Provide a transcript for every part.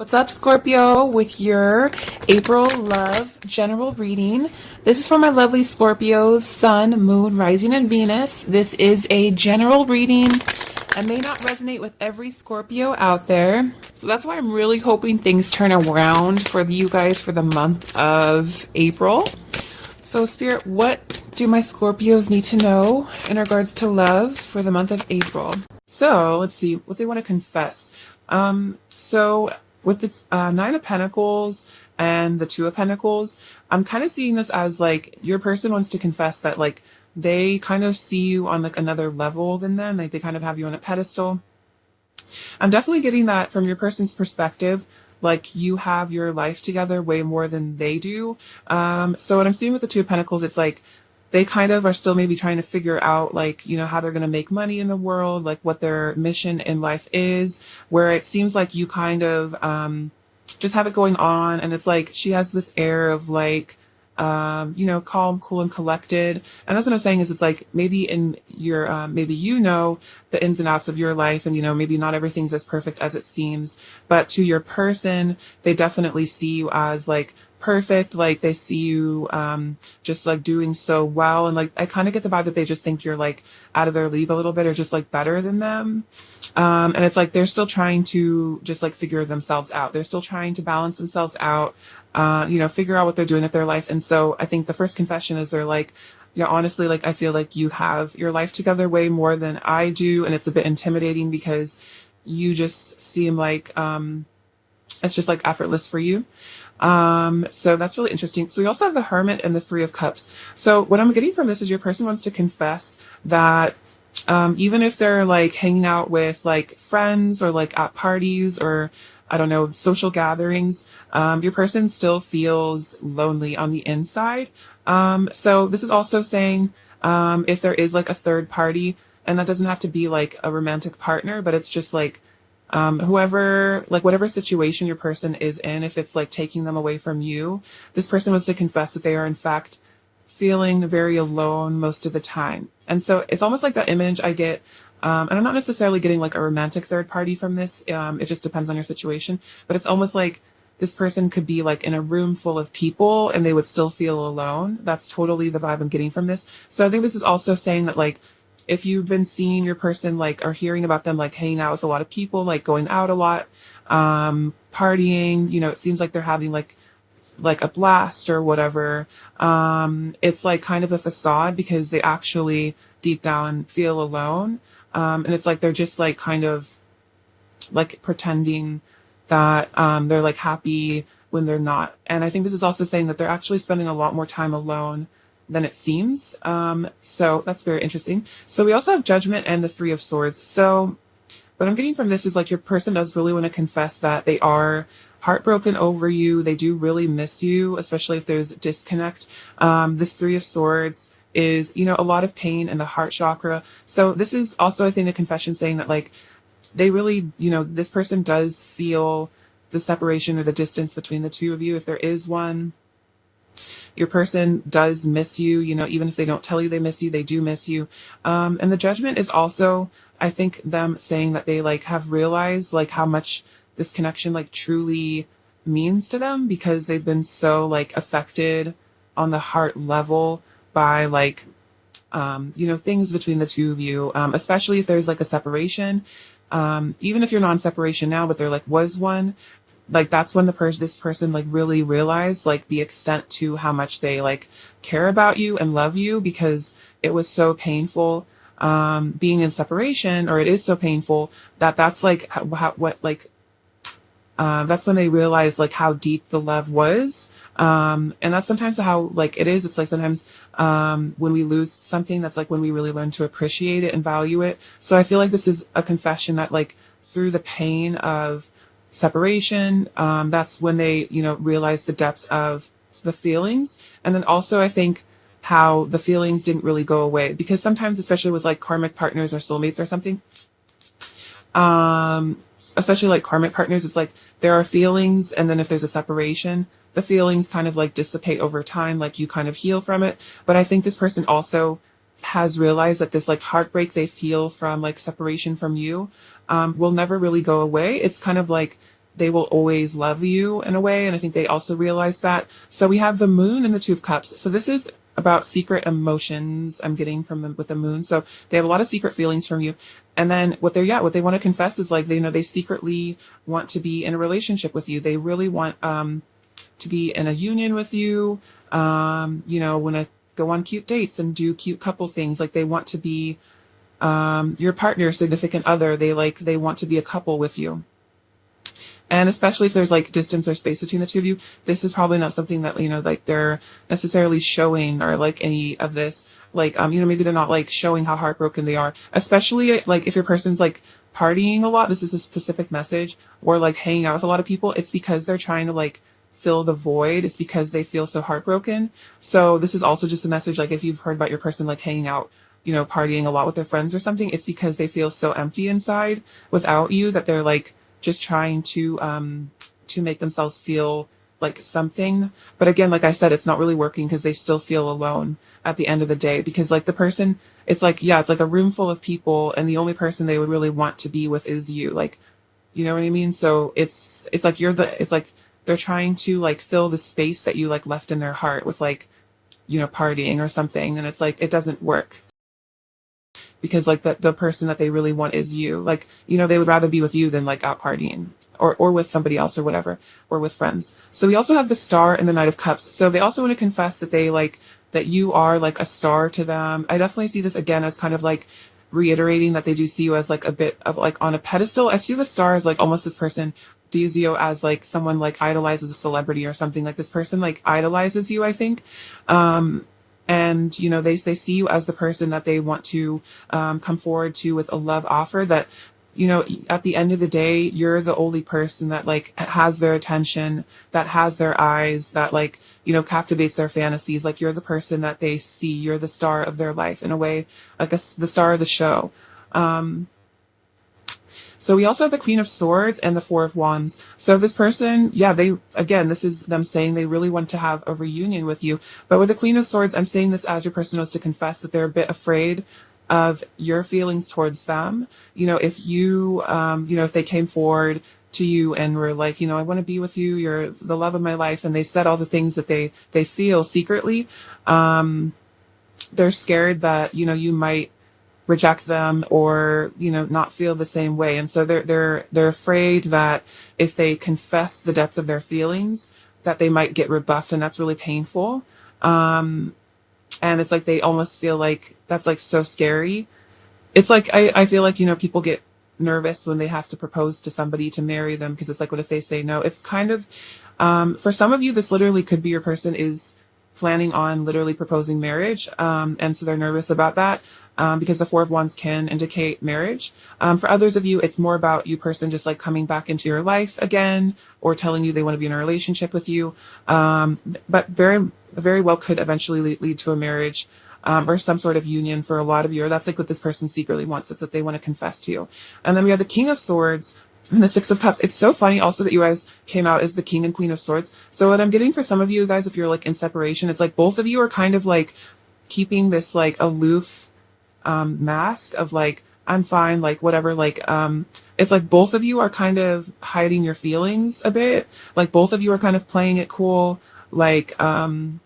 What's up, Scorpio, with your April love general reading. This is for my lovely Scorpios, Sun, Moon, Rising, and Venus. This is a general reading and may not resonate with every Scorpio out there. So that's why I'm really hoping things turn around for you guys for the month of April. So, Spirit, what do my Scorpios need to know in regards to love for the month of April? So, let's see what they want to confess. So with the Nine of Pentacles and the Two of Pentacles, I'm kind of seeing this as like your person wants to confess that like they kind of see you on like another level than them. Like they kind of have you on a pedestal. I'm definitely getting that from your person's perspective. Like you have your life together way more than they do. So what I'm seeing with the Two of Pentacles, it's like they kind of are still maybe trying to figure out like, you know, how they're going to make money in the world, like what their mission in life is, where it seems like you kind of just have it going on. And it's like she has this air of like, you know, calm, cool, and collected. And that's what I'm saying is it's like maybe in your, maybe you know the ins and outs of your life and, you know, maybe not everything's as perfect as it seems. But to your person, they definitely see you as like perfect, like they see you just like doing so well, and like I kind of get the vibe that they just think you're like out of their league a little bit or just like better than them, and it's like they're still trying to just like figure themselves out. They're still trying to balance themselves out, you know, figure out what they're doing with their life. And so I think the first confession is they're like, yeah, honestly, like I feel like you have your life together way more than I do, and it's a bit intimidating because you just seem like it's just like effortless for you. So that's really interesting. So we also have the Hermit and the Three of Cups. So what I'm getting from this is your person wants to confess that even if they're like hanging out with like friends or like at parties or I don't know, social gatherings, your person still feels lonely on the inside. So this is also saying if there is like a third party, and that doesn't have to be like a romantic partner, but it's just like whoever, like whatever situation your person is in, if it's like taking them away from you, this person wants to confess that they are in fact feeling very alone most of the time. And so it's almost like that image I get, and I'm not necessarily getting like a romantic third party from this. It just depends on your situation, but it's almost like this person could be like in a room full of people and they would still feel alone. That's totally the vibe I'm getting from this. So I think this is also saying that like, if you've been seeing your person like or hearing about them like hanging out with a lot of people, like going out a lot, partying, you know, it seems like they're having like a blast or whatever. It's like kind of a facade because they actually deep down feel alone. And it's like they're just like kind of like pretending that they're like happy when they're not. And I think this is also saying that they're actually spending a lot more time alone than it seems. So that's very interesting. So we also have Judgment and the Three of Swords. So what I'm getting from this is like your person does really want to confess that they are heartbroken over you. They do really miss you, especially if there's a disconnect. This Three of Swords is, you know, a lot of pain in the heart chakra. So this is also, I think, a confession saying that like they really, you know, this person does feel the separation or the distance between the two of you, if there is one. Your person does miss you, you know, even if they don't tell you they miss you, they do miss you. And the Judgment is also, I think, them saying that they like have realized like how much this connection like truly means to them because they've been so like affected on the heart level by like, you know, things between the two of you, especially if there's like a separation. Even if you're non-separation now, but there like was one, like that's when this person like really realized like the extent to how much they like care about you and love you, because it was so painful being in separation, or it is so painful that that's like that's when they realize like how deep the love was. And that's sometimes how like it is. It's like sometimes when we lose something, that's like when we really learn to appreciate it and value it. So I feel like this is a confession that like through the pain of separation, that's when they, you know, realize the depth of the feelings. And then also I think how the feelings didn't really go away, because sometimes, especially with like karmic partners or soulmates or something, especially like karmic partners, it's like there are feelings, and then if there's a separation, the feelings kind of like dissipate over time, like you kind of heal from it. But I think this person also has realized that this like heartbreak they feel from like separation from you will never really go away. It's kind of like they will always love you in a way. And I think they also realize that. So we have the moon and the two of cups. So this is about secret emotions I'm getting from them with the moon. So they have a lot of secret feelings from you. And then what they want to confess is like, they secretly want to be in a relationship with you. They really want, to be in a union with you. Want to go on cute dates and do cute couple things. Like they want to be, your partner, significant other. They want to be a couple with you. And especially if there's like distance or space between the two of you, this is probably not something that, like they're necessarily showing or like any of this. Like, maybe they're not like showing how heartbroken they are, especially like if your person's like partying a lot. This is a specific message, or like hanging out with a lot of people. It's because they're trying to like fill the void. It's because they feel so heartbroken. So this is also just a message. Like if you've heard about your person like hanging out, partying a lot with their friends or something, it's because they feel so empty inside without you that they're like just trying to make themselves feel like something. But again, like I said, it's not really working because they still feel alone at the end of the day, because like the person, it's like, yeah, it's like a room full of people and the only person they would really want to be with is you. Like, you know what I mean? So it's like it's like they're trying to like fill the space that you like left in their heart with like, partying or something. And it's like, it doesn't work. Because like the person that they really want is you. Like, they would rather be with you than like out partying or with somebody else or whatever, or with friends. So we also have the Star and the Knight of Cups. So they also want to confess that they like, that you are like a star to them. I definitely see this again as kind of like reiterating that they do see you as like a bit of like on a pedestal. I see the Star as like almost this person views you as like someone like idolizes a celebrity or something. Like this person like idolizes you, I think. And, they see you as the person that they want to come forward to with a love offer that, at the end of the day, you're the only person that like has their attention, that has their eyes, that like, captivates their fantasies. Like you're the person that they see. You're the star of their life in a way, like the star of the show. So we also have the Queen of Swords and the Four of Wands. So this person, yeah, this is them saying they really want to have a reunion with you. But with the Queen of Swords, I'm saying this as your person knows to confess that they're a bit afraid of your feelings towards them. If you, if they came forward to you and were like, I want to be with you, you're the love of my life, and they said all the things that they feel secretly, they're scared that, you might reject them or, not feel the same way. And so they're afraid that if they confess the depth of their feelings, that they might get rebuffed, and that's really painful. And it's like, they almost feel like that's like so scary. It's like, I feel like, people get nervous when they have to propose to somebody to marry them, because it's like, what if they say no? It's kind of, for some of you, this literally could be your person is planning on literally proposing marriage. And so they're nervous about that. Because the Four of Wands can indicate marriage. For others of you, it's more about you person just like coming back into your life again, or telling you they want to be in a relationship with you. But very, very well could eventually lead to a marriage, or some sort of union for a lot of you. Or that's like what this person secretly wants. It's that they want to confess to you. And then we have the King of Swords and the Six of Cups. It's so funny also that you guys came out as the King and Queen of Swords. So what I'm getting for some of you guys, if you're like in separation, it's like both of you are kind of like keeping this like aloof mask of like, I'm fine, like whatever, like it's like both of you are kind of hiding your feelings a bit. Like both of you are kind of playing it cool, like acting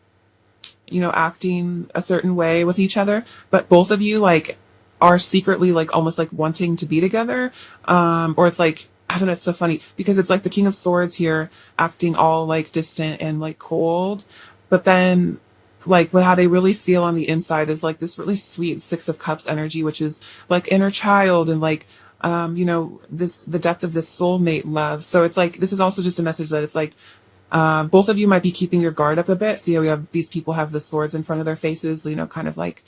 a certain way with each other, but both of you like are secretly like almost like wanting to be together. Or it's like, I don't know, it's so funny because it's like the King of Swords here acting all like distant and like cold, but then like how they really feel on the inside is like this really sweet Six of Cups energy, which is like inner child and like, the depth of this soulmate love. So it's like, this is also just a message that it's like, both of you might be keeping your guard up a bit. See how we have these people have the swords in front of their faces, kind of like,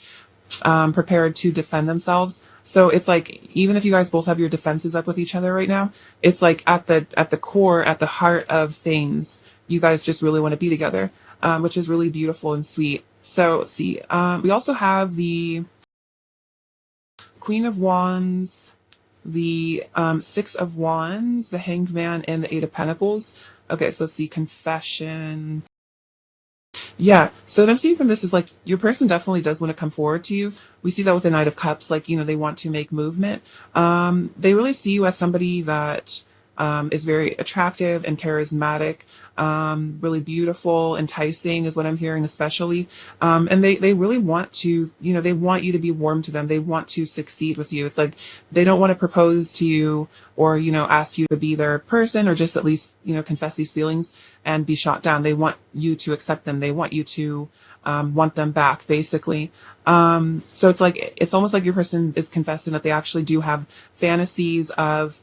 prepared to defend themselves. So it's like, even if you guys both have your defenses up with each other right now, it's like at the core, at the heart of things, you guys just really want to be together. Which is really beautiful and sweet. So let's see. We also have the Queen of Wands, the Six of Wands, the Hanged Man, and the Eight of Pentacles. Okay, so let's see. Confession. Yeah, so what I'm seeing from this is like your person definitely does want to come forward to you. We see that with the Knight of Cups, like, they want to make movement. They really see you as somebody that is very attractive and charismatic, really beautiful, enticing is what I'm hearing, especially. And they really want to, they want you to be warm to them. They want to succeed with you. It's like they don't want to propose to you or, ask you to be their person or just at least, confess these feelings and be shot down. They want you to accept them. They want you to want them back, basically. So it's like, it's almost like your person is confessing that they actually do have fantasies of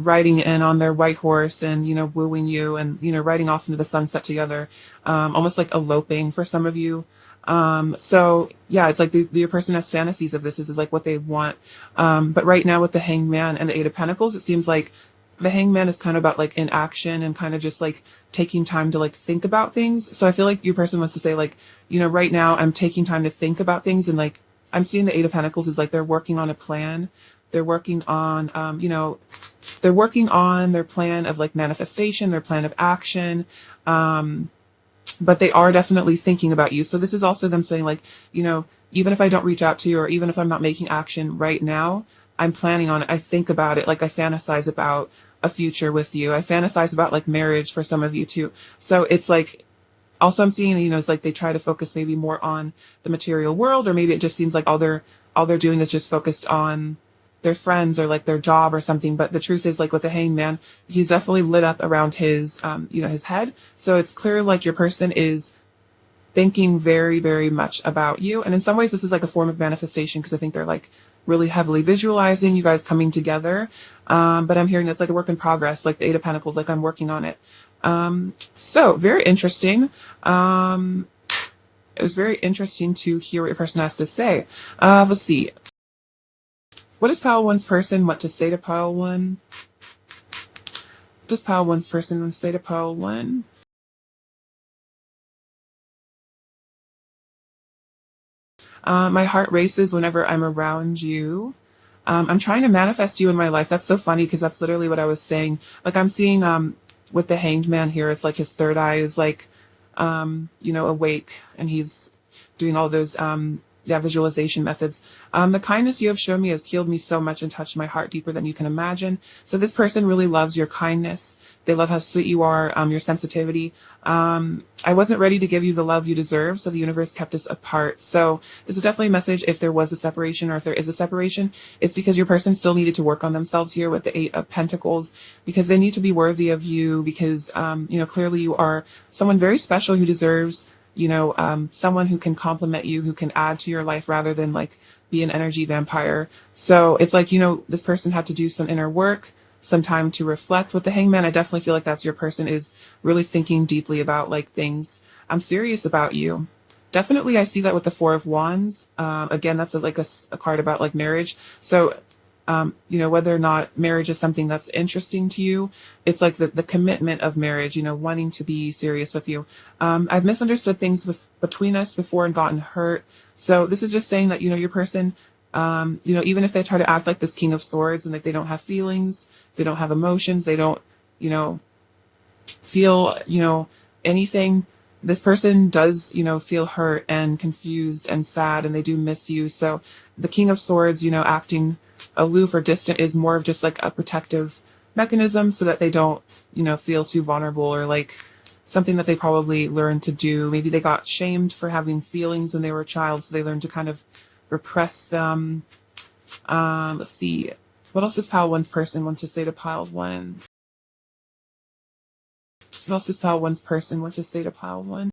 riding in on their white horse and, wooing you and, riding off into the sunset together, almost like eloping for some of you. So yeah, it's like your person has fantasies of this. This is like what they want. But right now with the Hangman and the Eight of Pentacles, it seems like the Hangman is kind of about like inaction and kind of just like taking time to like think about things. So I feel like your person wants to say like, right now I'm taking time to think about things, and like I'm seeing the Eight of Pentacles is like they're working on a plan. They're working on, they're working on their plan of like manifestation, their plan of action. But they are definitely thinking about you. So this is also them saying like, even if I don't reach out to you or even if I'm not making action right now, I'm planning on it. I think about it. Like I fantasize about a future with you. I fantasize about like marriage for some of you too. So it's like, also I'm seeing, it's like they try to focus maybe more on the material world, or maybe it just seems like all they're doing is just focused on their friends or like their job or something. But the truth is like with the Hangman, he's definitely lit up around his, his head. So it's clear like your person is thinking very, very much about you. And in some ways, this is like a form of manifestation because I think they're like really heavily visualizing you guys coming together. But I'm hearing it's like a work in progress, like the Eight of Pentacles, like I'm working on it. So very interesting. It was very interesting to hear what your person has to say. Let's see. What does Pile One's person want to say to Pile One? What does Pile One's person want to say to Pile One? My heart races whenever I'm around you. I'm trying to manifest you in my life. That's so funny because that's literally what I was saying. Like I'm seeing with the Hanged Man here, it's like his third eye is like, awake, and he's doing all those visualization methods. The kindness you have shown me has healed me so much and touched my heart deeper than you can imagine. So this person really loves your kindness. They love how sweet you are, your sensitivity. I wasn't ready to give you the love you deserve, so the universe kept us apart. So this is definitely a message if there was a separation or if there is a separation, it's because your person still needed to work on themselves here with the Eight of Pentacles, because they need to be worthy of you because, clearly you are someone very special who deserves someone who can complement you, who can add to your life rather than like be an energy vampire. So it's like, this person had to do some inner work, some time to reflect. With the Hangman, I definitely feel like that's your person is really thinking deeply about like things. I'm serious about you. Definitely, I see that with the Four of Wands. Again, that's a card about like marriage. So whether or not marriage is something that's interesting to you, it's like the commitment of marriage, wanting to be serious with you. I've misunderstood things between us before and gotten hurt. So this is just saying that, your person, even if they try to act like this King of Swords and like they don't have feelings, they don't have emotions, they don't, feel, anything, this person does, feel hurt and confused and sad, and they do miss you. So the King of Swords, acting aloof or distant is more of just like a protective mechanism so that they don't, feel too vulnerable, or like something that they probably learned to do. Maybe they got shamed for having feelings when they were a child, so they learned to kind of repress them. Let's see. What else does Pile One's person want to say to Pile One? What else does Pile One's person want to say to Pile One?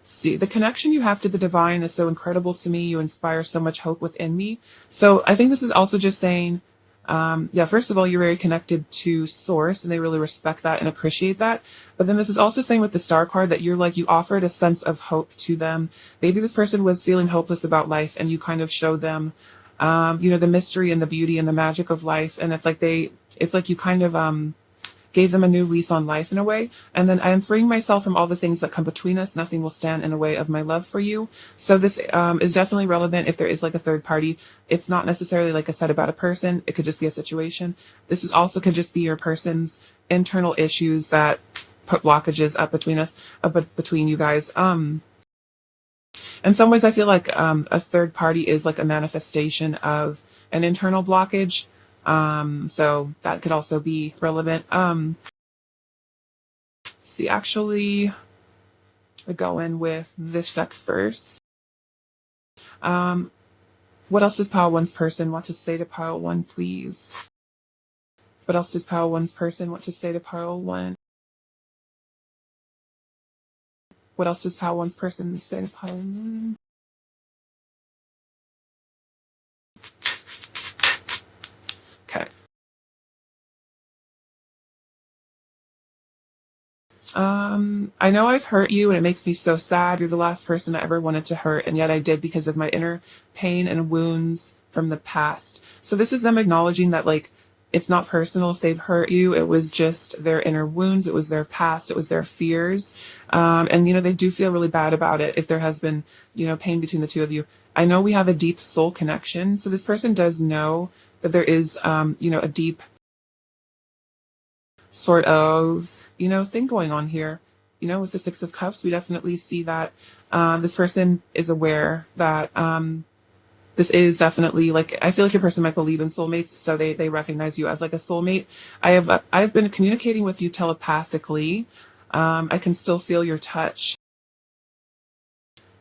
See, the connection you have to the divine is so incredible to me. You inspire so much hope within me. So I think this is also just saying, first of all, you're very connected to Source, and they really respect that and appreciate that. But then this is also saying with the Star card that you're like, you offered a sense of hope to them. Maybe this person was feeling hopeless about life, and you kind of showed them, the mystery and the beauty and the magic of life. And it's like you kind of, gave them a new lease on life in a way. And then I am freeing myself from all the things that come between us. Nothing will stand in the way of my love for you. So this is definitely relevant if there is like a third party. It's not necessarily like I said about a person. It could just be a situation. This is also could just be your person's internal issues that put blockages up between us, between you guys. In some ways, I feel like a third party is like a manifestation of an internal blockage. So that could also be relevant. See, actually, I go in with this deck first. What else does pile one's person want to say to pile one, please? What else does pile one's person want to say to pile one? What else does pile one's person say to pile one? Okay. I know I've hurt you and it makes me so sad. You're the last person I ever wanted to hurt, and yet I did because of my inner pain and wounds from the past. So this is them acknowledging that, like, it's not personal if they've hurt you. It was just their inner wounds. It was their past. It was their fears. And, they do feel really bad about it if there has been, pain between the two of you. I know we have a deep soul connection. So this person does know that there is, a deep sort of, thing going on here. With the Six of Cups, we definitely see that this person is aware that this is definitely, like, I feel like your person might believe in soulmates, so they recognize you as like a soulmate. I've been communicating with you telepathically. I can still feel your touch.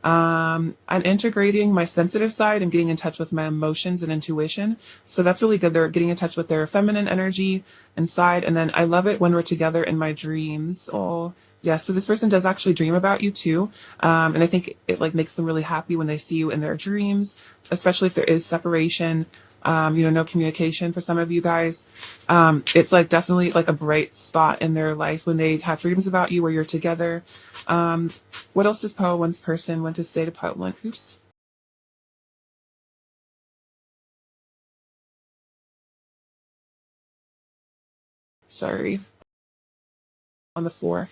I'm integrating my sensitive side and getting in touch with my emotions and intuition. So that's really good. They're getting in touch with their feminine energy inside. And then I love it when we're together in my dreams. Oh, yeah. So this person does actually dream about you too. And I think it like makes them really happy when they see you in their dreams, especially if there is separation. No communication for some of you guys. It's like definitely like a bright spot in their life when they have dreams about you where you're together. What else does pile one's person want to say to pile one? Oops. Sorry. On the floor.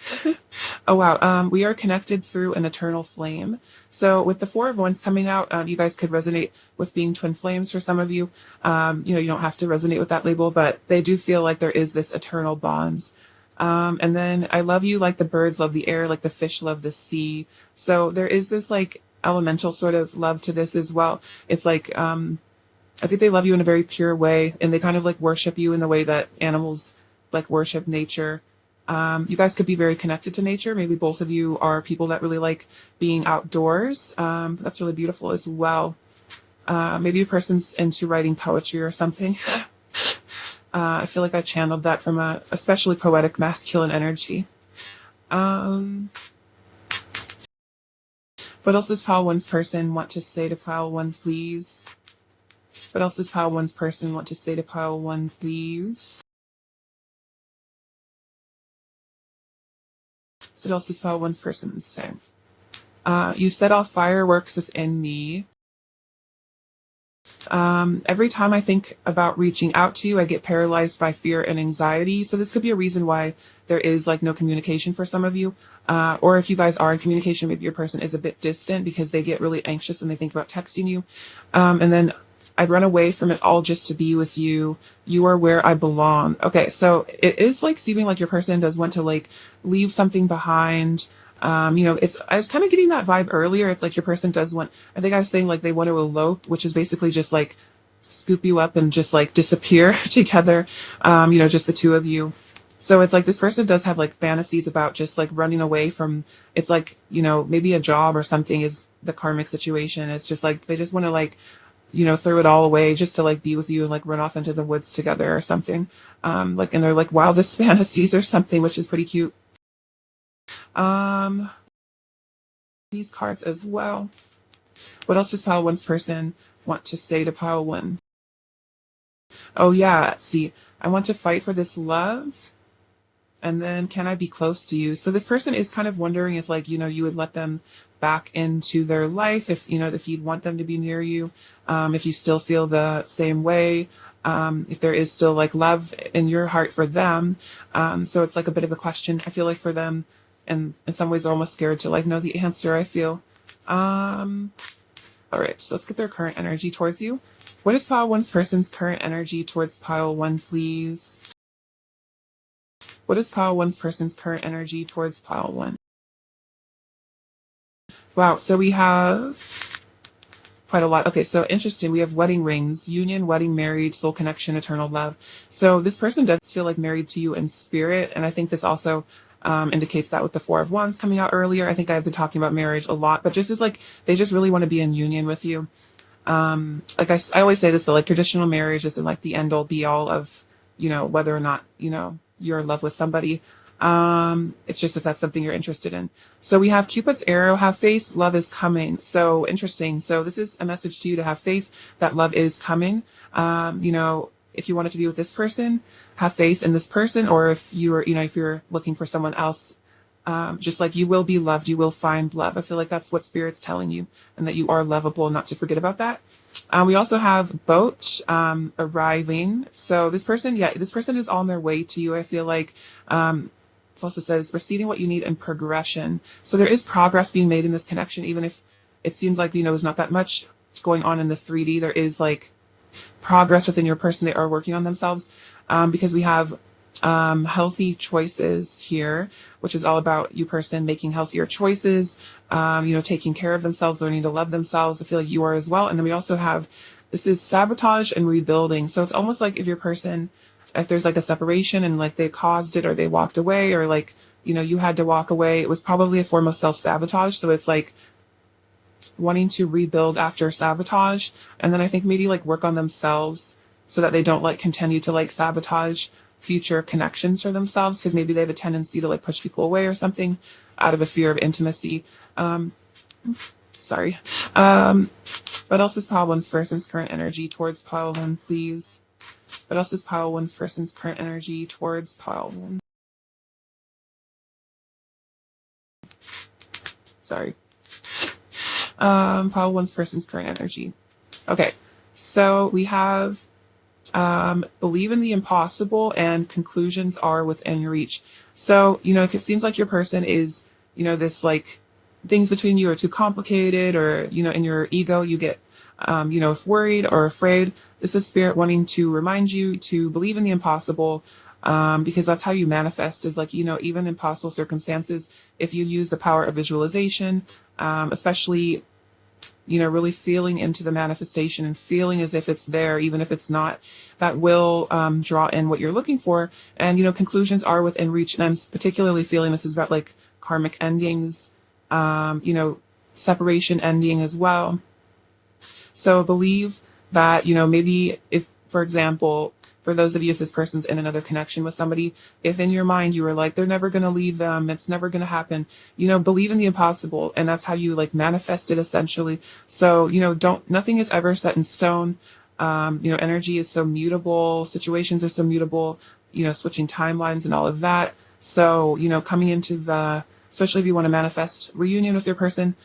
Oh wow. We are connected through an eternal flame. So with the Four of Wands coming out, you guys could resonate with being twin flames for some of you. You don't have to resonate with that label, but they do feel like there is this eternal bond. And then I love you like the birds love the air, like the fish love the sea. So there is this like elemental sort of love to this as well. It's like, I think they love you in a very pure way, and they kind of like worship you in the way that animals like worship nature. You guys could be very connected to nature. Maybe both of you are people that really like being outdoors. That's really beautiful as well. Maybe a person's into writing poetry or something. I feel like I channeled that from a especially poetic masculine energy. What else does pile one's person want to say to pile one, please? What else does pile one's person want to say to pile one, please? What else does pile one's person say? You set off fireworks within me. Every time I think about reaching out to you, I get paralyzed by fear and anxiety. So this could be a reason why there is like no communication for some of you. Or if you guys are in communication, maybe your person is a bit distant because they get really anxious and they think about texting you. And then I'd run away from it all just to be with you. You are where I belong. Okay, so it is like seeming like your person does want to like leave something behind. I was kind of getting that vibe earlier. It's like your person does want, I think I was saying like they want to elope, which is basically just like scoop you up and just like disappear together. Just the two of you. So it's like this person does have like fantasies about just like running away from, it's like, maybe a job or something is the karmic situation. It's just like, they just want to like, throw it all away just to like be with you and like run off into the woods together or something. And they're like wildest fantasies or something, which is pretty cute. These cards as well. What else does pile one's person want to say to pile one? Oh yeah, see, I want to fight for this love. And then can I be close to you? So this person is kind of wondering if like, you would let them back into their life, if you'd want them to be near you, if you still feel the same way, if there is still like love in your heart for them. So it's like a bit of a question, I feel like, for them. And in some ways they're almost scared to like know the answer, I feel. All right, so let's get their current energy towards you. What is pile one's person's current energy towards pile one, please? What is pile one's person's current energy towards pile one? Wow, so we have quite a lot. Okay, so interesting. We have wedding rings, union, wedding, married, soul connection, eternal love. So this person does feel like married to you in spirit. And I think this also indicates that with the Four of Wands coming out earlier. I think I've been talking about marriage a lot, but just as like, they just really want to be in union with you. Like I always say this, but like traditional marriage isn't like the end all be all of, whether or not, you're in love with somebody. It's just if that's something you're interested in. So we have Cupid's arrow, have faith, love is coming. So interesting. So this is a message to you to have faith that love is coming. If you wanted to be with this person, have faith in this person, or if if you're looking for someone else, just like you will be loved, you will find love. I feel like that's what Spirit's telling you, and that you are lovable, not to forget about that. We also have boat arriving. So this person is on their way to you. I feel like it also says receiving what you need and progression. So there is progress being made in this connection, even if it seems like, there's not that much going on in the 3D. There is like progress within your person. They are working on themselves because we have healthy choices here, which is all about you person making healthier choices, taking care of themselves, learning to love themselves. I feel like you are as well. And then we also have, this is sabotage and rebuilding. So it's almost like if your person, if there's like a separation and like they caused it or they walked away or like, you had to walk away, it was probably a form of self-sabotage. So it's like wanting to rebuild after sabotage. And then I think maybe like work on themselves so that they don't like continue to like sabotage future connections for themselves, because maybe they have a tendency to like push people away or something out of a fear of intimacy. Sorry. What else is pile one's person's current energy towards pile one, please? What else is pile one's person's current energy towards pile one? Sorry. Pile one's person's current energy. Okay. So we have believe in the impossible and conclusions are within your reach. So, if it seems like your person is, this like things between you are too complicated or, in your ego, you get, if worried or afraid, this is Spirit wanting to remind you to believe in the impossible, because that's how you manifest is like, even in possible circumstances, if you use the power of visualization, especially really feeling into the manifestation and feeling as if it's there, even if it's not, that will draw in what you're looking for. And, conclusions are within reach. And I'm particularly feeling this is about like karmic endings, separation ending as well. So believe that, maybe if, for example, for those of you, if this person's in another connection with somebody, if in your mind you were like, they're never going to leave them, it's never going to happen, believe in the impossible. And that's how you like manifest it essentially. So, nothing is ever set in stone. Energy is so mutable. Situations are so mutable, switching timelines and all of that. So, coming into especially if you want to manifest reunion with your person,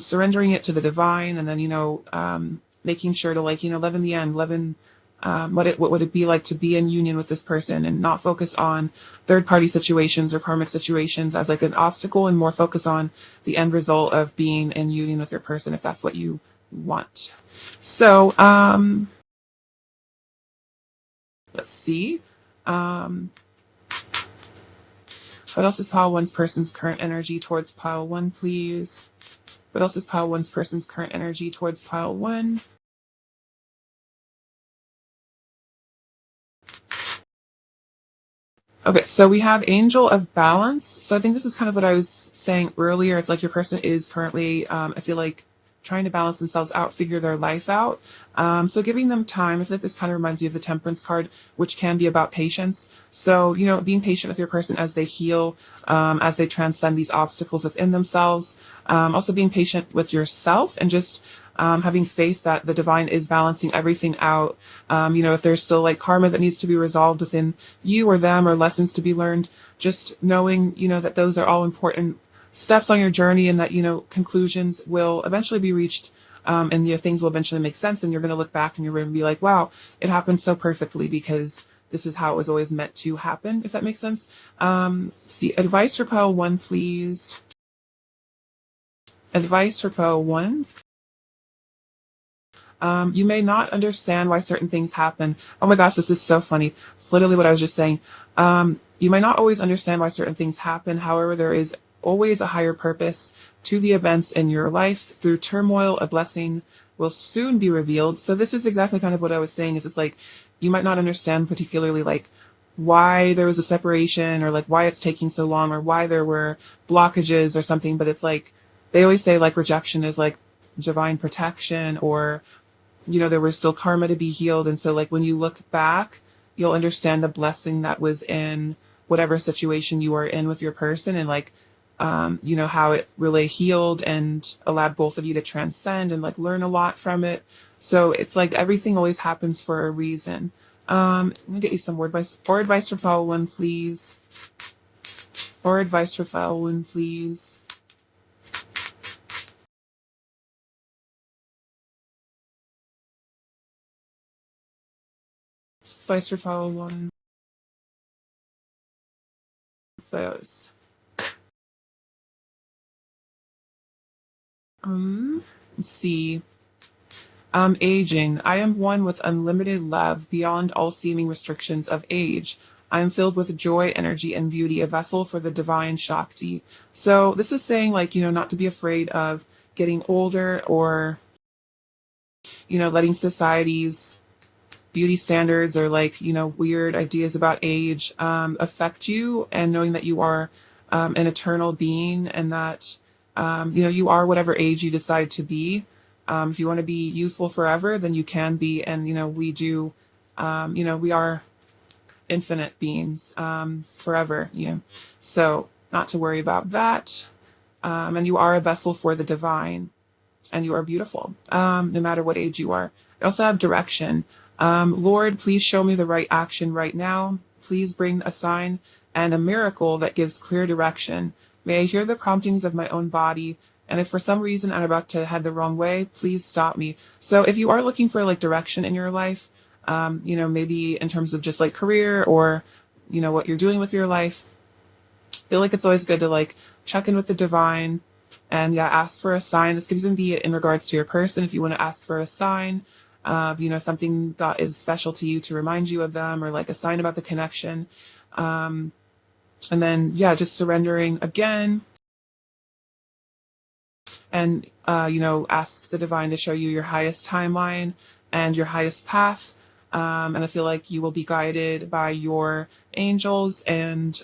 surrendering it to the divine, and then, making sure to like, love in the end, love in, what would it be like to be in union with this person and not focus on third party situations or karmic situations as like an obstacle, and more focus on the end result of being in union with your person if that's what you want. So, let's see. What else is pile one's person's current energy towards pile one, please? What else is pile one's person's current energy towards pile one? Okay, so we have Angel of Balance. So I think this is kind of what I was saying earlier. It's like your person is currently, I feel like, trying to balance themselves out, figure their life out. So giving them time. I feel like this kind of reminds you of the Temperance card, which can be about patience. So, being patient with your person as they heal, as they transcend these obstacles within themselves. Also being patient with yourself and just having faith that the divine is balancing everything out. If there's still like karma that needs to be resolved within you or them, or lessons to be learned, just knowing, that those are all important steps on your journey, and that, conclusions will eventually be reached, and things will eventually make sense, and you're going to look back and you're going to be like, wow, it happened so perfectly because this is how it was always meant to happen, if that makes sense. See, advice for pile one, please. Advice for pile one. You may not understand why certain things happen. Oh my gosh, this is so funny. It's literally what I was just saying. You may not always understand why certain things happen. However, there is always a higher purpose to the events in your life. Through turmoil, a blessing will soon be revealed. So this is exactly kind of what I was saying, is it's like you might not understand particularly like why there was a separation, or like why it's taking so long, or why there were blockages or something, but it's like they always say like rejection is like divine protection, or there was still karma to be healed. And so like when you look back, you'll understand the blessing that was in whatever situation you are in with your person, and like how it really healed and allowed both of you to transcend and like learn a lot from it. So it's like everything always happens for a reason. Let me get you some word advice or advice for file one, please. Or advice for file one, please. Advice for file one. Those. Let's see. Aging. I am one with unlimited love beyond all seeming restrictions of age. I am filled with joy, energy, and beauty, a vessel for the divine Shakti. So this is saying like, not to be afraid of getting older, or, letting society's beauty standards or like, weird ideas about age affect you, and knowing that you are an eternal being, and that, you are whatever age you decide to be. If you want to be youthful forever, then you can be. And, we do, we are infinite beings forever. So not to worry about that. And you are a vessel for the divine, and you are beautiful, no matter what age you are. I also have direction. Lord, please show me the right action right now. Please bring a sign and a miracle that gives clear direction. May I hear the promptings of my own body. And if for some reason I'm about to head the wrong way, please stop me. So if you are looking for like direction in your life, maybe in terms of just like career, or, what you're doing with your life, I feel like it's always good to like check in with the divine and ask for a sign. This can even be in regards to your person. If you want to ask for a sign, something that is special to you to remind you of them, or like a sign about the connection. And then, just surrendering again. And, ask the divine to show you your highest timeline and your highest path. And I feel like you will be guided by your angels and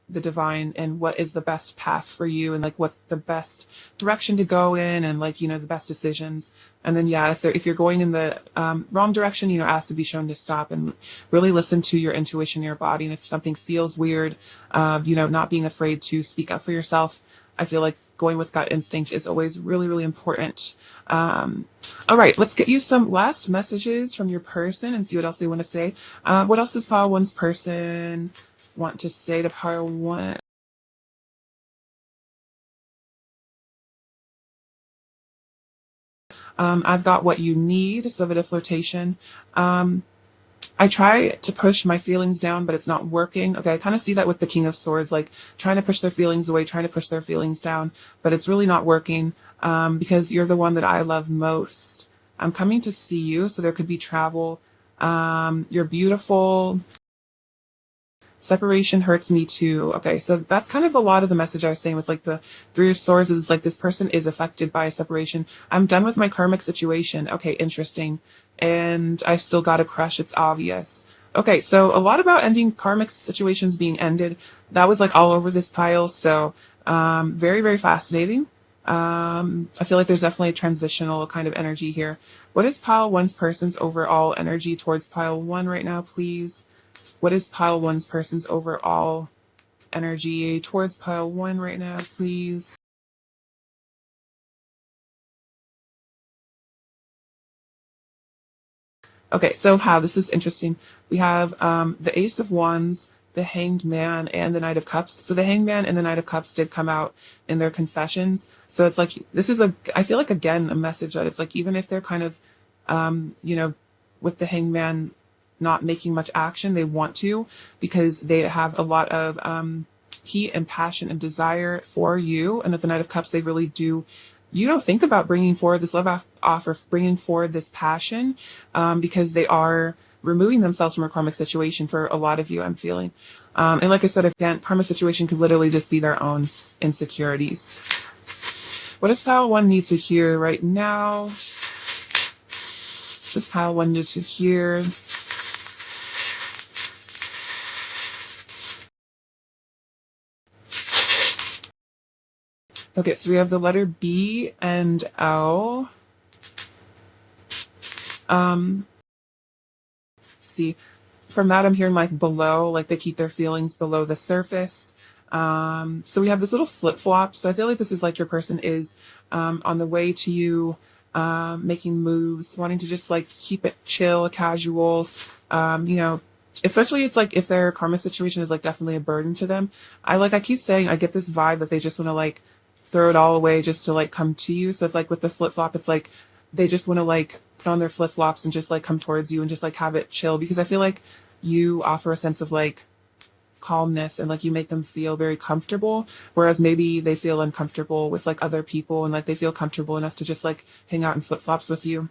the divine, and what is the best path for you, and like what the best direction to go in, and like, the best decisions. And then, if you're going in the wrong direction, ask to be shown to stop and really listen to your intuition, your body. And if something feels weird, not being afraid to speak up for yourself. I feel like going with gut instinct is always really, really important. All right, let's get you some last messages from your person and see what else they want to say. What else does pile one's person want to say to pile one? I've got what you need, so that a flirtation. I try to push my feelings down, but it's not working. Okay, I kind of see that with the King of Swords, like trying to push their feelings away, trying to push their feelings down, but it's really not working because you're the one that I love most. I'm coming to see you, so there could be travel. You're beautiful. Separation hurts me too. Okay, so that's kind of a lot of the message I was saying with like the Three of Swords, is like this person is affected by a separation. I'm done with my karmic situation. Okay, interesting. And I've still got a crush, it's obvious. Okay, so a lot about ending karmic situations being ended. That was like all over this pile, so very, very fascinating. I feel like there's definitely a transitional kind of energy here. What is pile one's person's overall energy towards pile one right now, please? What is pile one's person's overall energy towards pile one right now, please? Okay, so this is interesting. We have the Ace of Wands, the Hanged Man, and the Knight of Cups. So the Hanged Man and the Knight of Cups did come out in their confessions. So it's like, this is I feel like, again, a message that it's like, even if they're kind of, with the Hanged Man not making much action, they want to, because they have a lot of heat and passion and desire for you. And with the Knight of Cups, they really do, think about bringing forward this love offer, bringing forward this passion, because they are removing themselves from a karmic situation for a lot of you, I'm feeling. And like I said, again, karmic situation could literally just be their own insecurities. What does pile one need to hear right now? Does pile one need to hear? Okay, so we have the letter B and L. See, from that I'm hearing like below, like they keep their feelings below the surface. So we have this little flip flop. So I feel like this is like your person is on the way to you, making moves, wanting to just like keep it chill, casual. You know, especially it's like if their karmic situation is like definitely a burden to them. I keep saying I get this vibe that they just want to like throw it all away just to like come to you. So it's like with the flip flop, it's like they just want to like put on their flip flops and just like come towards you and just like have it chill, because I feel like you offer a sense of like calmness and like you make them feel very comfortable, whereas maybe they feel uncomfortable with like other people and like they feel comfortable enough to just like hang out in flip flops with you.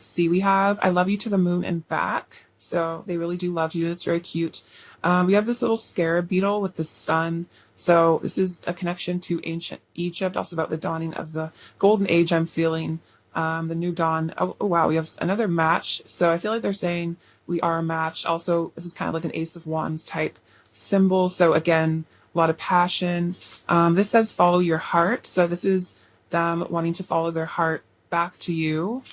See, we have I love you to the moon and back. So they really do love you. It's very cute. We have this little scarab beetle with the sun. So this is a connection to ancient Egypt, also about the dawning of the golden age I'm feeling, the new dawn. Oh, wow, we have another match. So I feel like they're saying we are a match. Also, this is kind of like an Ace of Wands type symbol. So again, a lot of passion. This says follow your heart. So this is them wanting to follow their heart back to you.